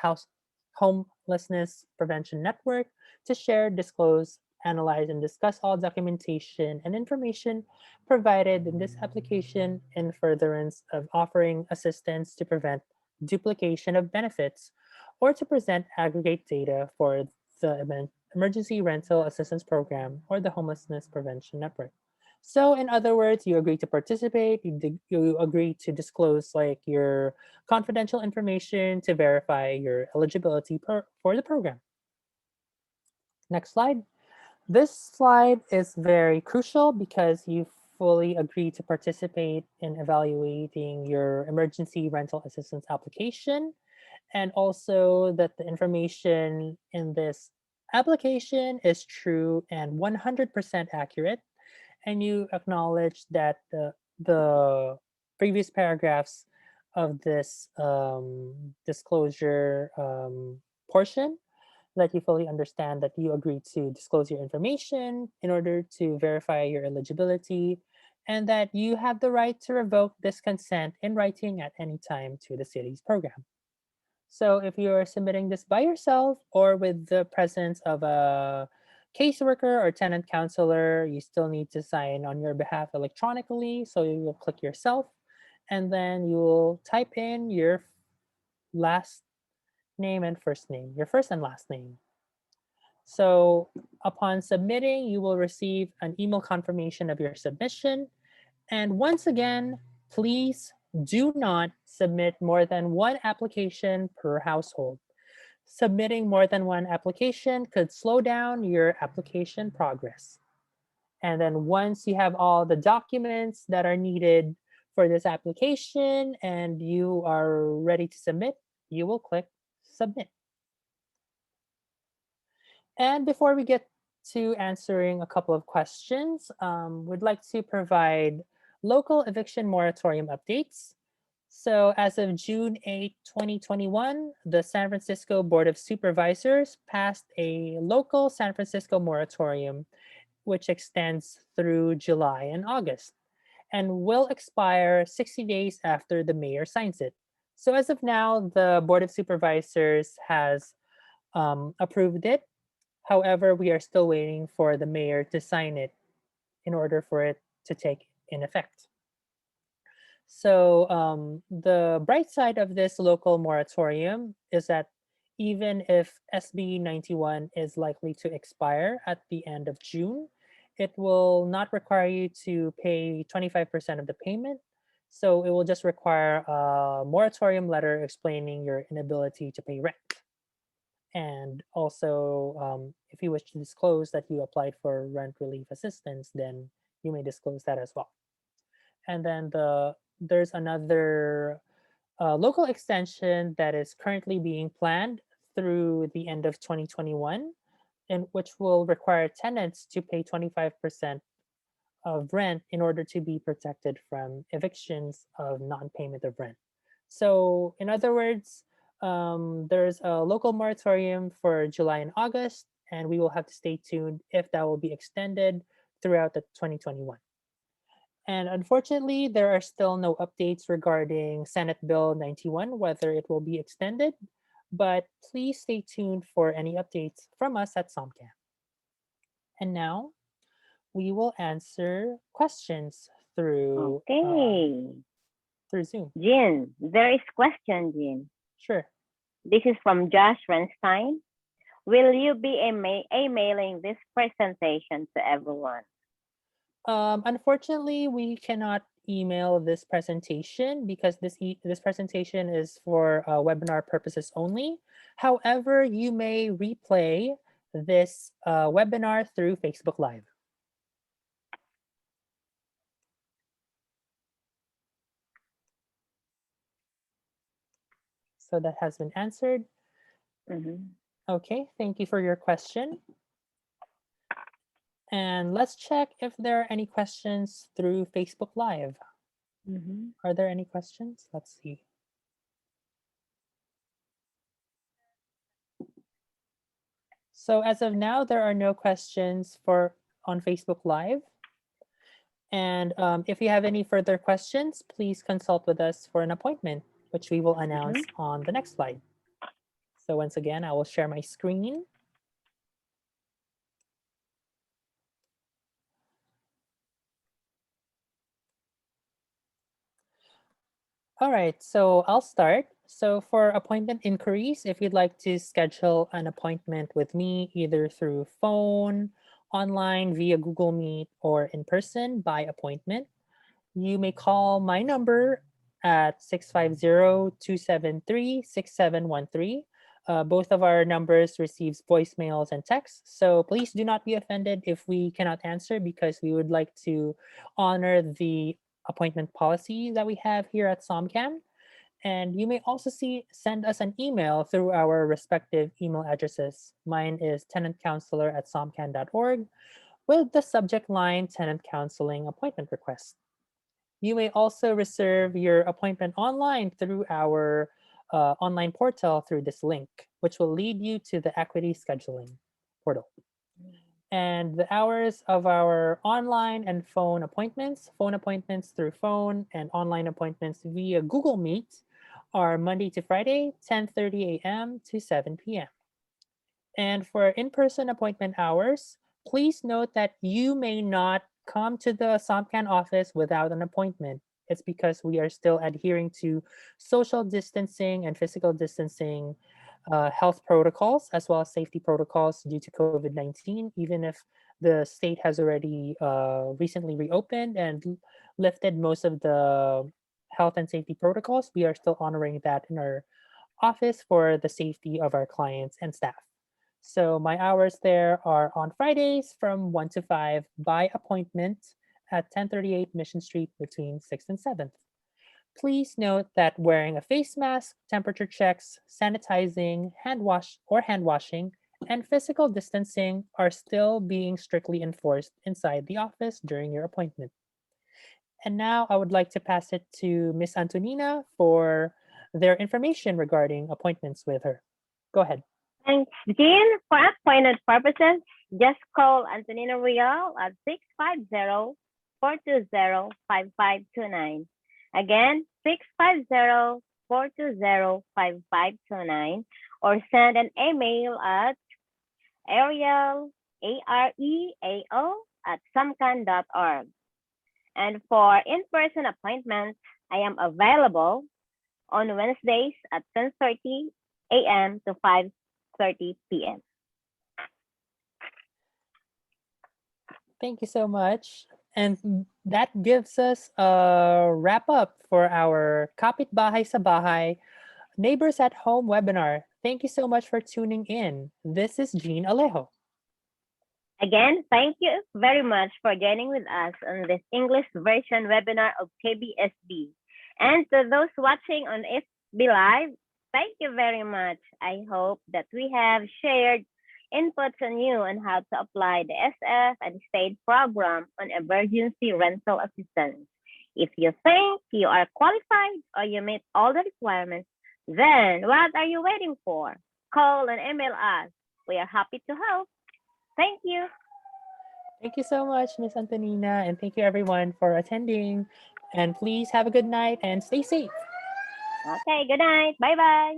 Homelessness Prevention Network to share, disclose, analyze, and discuss all documentation and information provided in this application in furtherance of offering assistance to prevent duplication of benefits or to present aggregate data for the Emergency Rental Assistance Program or the Homelessness Prevention Network. So, in other words, you agree to participate. You agree to disclose like your confidential information to verify your eligibility for the program. Next slide. This slide is very crucial because you fully agree to participate in evaluating your emergency rental assistance application, and also that the information in this application is true and 100% accurate, and you acknowledge that the previous paragraphs of this disclosure portion, that you fully understand that you agree to disclose your information in order to verify your eligibility, and that you have the right to revoke this consent in writing at any time to the city's program. So if you're submitting this by yourself or with the presence of a caseworker or tenant counselor, you still need to sign on your behalf electronically. So you will click yourself and then you will type in your last name and first name, your first and last name. So upon submitting, you will receive an email confirmation of your submission. And once again, please do not submit more than one application per household. Submitting more than one application could slow down your application progress. And then once you have all the documents that are needed for this application and you are ready to submit, you will click submit. And before we get to answering a couple of questions, we'd like to provide local eviction moratorium updates. So, as of June 8, 2021, the San Francisco Board of Supervisors passed a local San Francisco moratorium, which extends through July and August and will expire 60 days after the mayor signs it. So, as of now, the Board of Supervisors has approved it. However, we are still waiting for the mayor to sign it in order for it to take in effect. So, the bright side of this local moratorium is that even if SB 91 is likely to expire at the end of June, it will not require you to pay 25% of the payment. So, it will just require a moratorium letter explaining your inability to pay rent. And also, if you wish to disclose that you applied for rent relief assistance, then you may disclose that as well. And then there's another local extension that is currently being planned through the end of 2021, and which will require tenants to pay 25% of rent in order to be protected from evictions of non-payment of rent. So, in other words, There's a local moratorium for July and August, and we will have to stay tuned if that will be extended throughout the 2021. And unfortunately, there are still no updates regarding Senate Bill 91, whether it will be extended, but please stay tuned for any updates from us at SOMCAN. And now we will answer questions Okay. through Zoom. Jean, there is question, Jean. Sure. This is from Josh Renstein. Will you be emailing this presentation to everyone? Unfortunately, we cannot email this presentation because this presentation is for webinar purposes only. However, you may replay this webinar through Facebook Live. So that has been answered. Okay, thank you for your question. And let's check if there are any questions through Facebook Live. Are there any questions? Let's see. So as of now, there are no questions on Facebook Live. And if you have any further questions, please consult with us for an appointment, which we will announce on the next slide. So once again, I will share my screen. All right, so I'll start. So for appointment inquiries, if you'd like to schedule an appointment with me, either through phone, online, via Google Meet, or in person by appointment, you may call my number at 650-273-6713. Both of our numbers receives voicemails and texts, so please do not be offended if we cannot answer because we would like to honor the appointment policy that we have here at SOMCAN. And you may also send us an email through our respective email addresses. Mine is tenantcounselor@somcan.org with the subject line Tenant Counseling Appointment Request. You may also reserve your appointment online through our online portal through this link, which will lead you to the equity scheduling portal. And the hours of our online and phone appointments through phone and online appointments via Google Meet are Monday to Friday, 10:30 a.m. to 7 p.m. And for in-person appointment hours, please note that you may not come to the SOMCAN office without an appointment. It's because we are still adhering to social distancing and physical distancing health protocols as well as safety protocols due to COVID-19, even if the state has already recently reopened and lifted most of the health and safety protocols. We are still honoring that in our office for the safety of our clients and staff. So my hours there are on Fridays from 1 to 5 by appointment at 1038 Mission Street between 6th and 7th. Please note that wearing a face mask, temperature checks, sanitizing, hand washing, and physical distancing are still being strictly enforced inside the office during your appointment. And now I would like to pass it to Miss Antonina for their information regarding appointments with her. Go ahead. Thanks, Jean. For appointment purposes, just call Antonina Real at 650-420-5529. Again, 650-420-5529, or send an email at Ariel, AREAO, at somcan.org. And for in-person appointments, I am available on Wednesdays at 10:30 a.m. to 5:30 p.m. Thank you so much. And that gives us a wrap up for our Kapit Bahay sa Bahay Neighbors at Home webinar. Thank you so much for tuning in. This is Jean Alejo. Again, thank you very much for joining with us on this English version webinar of KBSB. And to those watching on FB Live, thank you very much. I hope that we have shared inputs on you on how to apply the SF and state program on emergency rental assistance. If you think you are qualified or you meet all the requirements, Then, what are you waiting for? Call and email us. We are happy to help. Thank you. Thank you so much, Miss Antonina, and thank you everyone for attending. And please have a good night and stay safe. Okay, good night. Bye bye.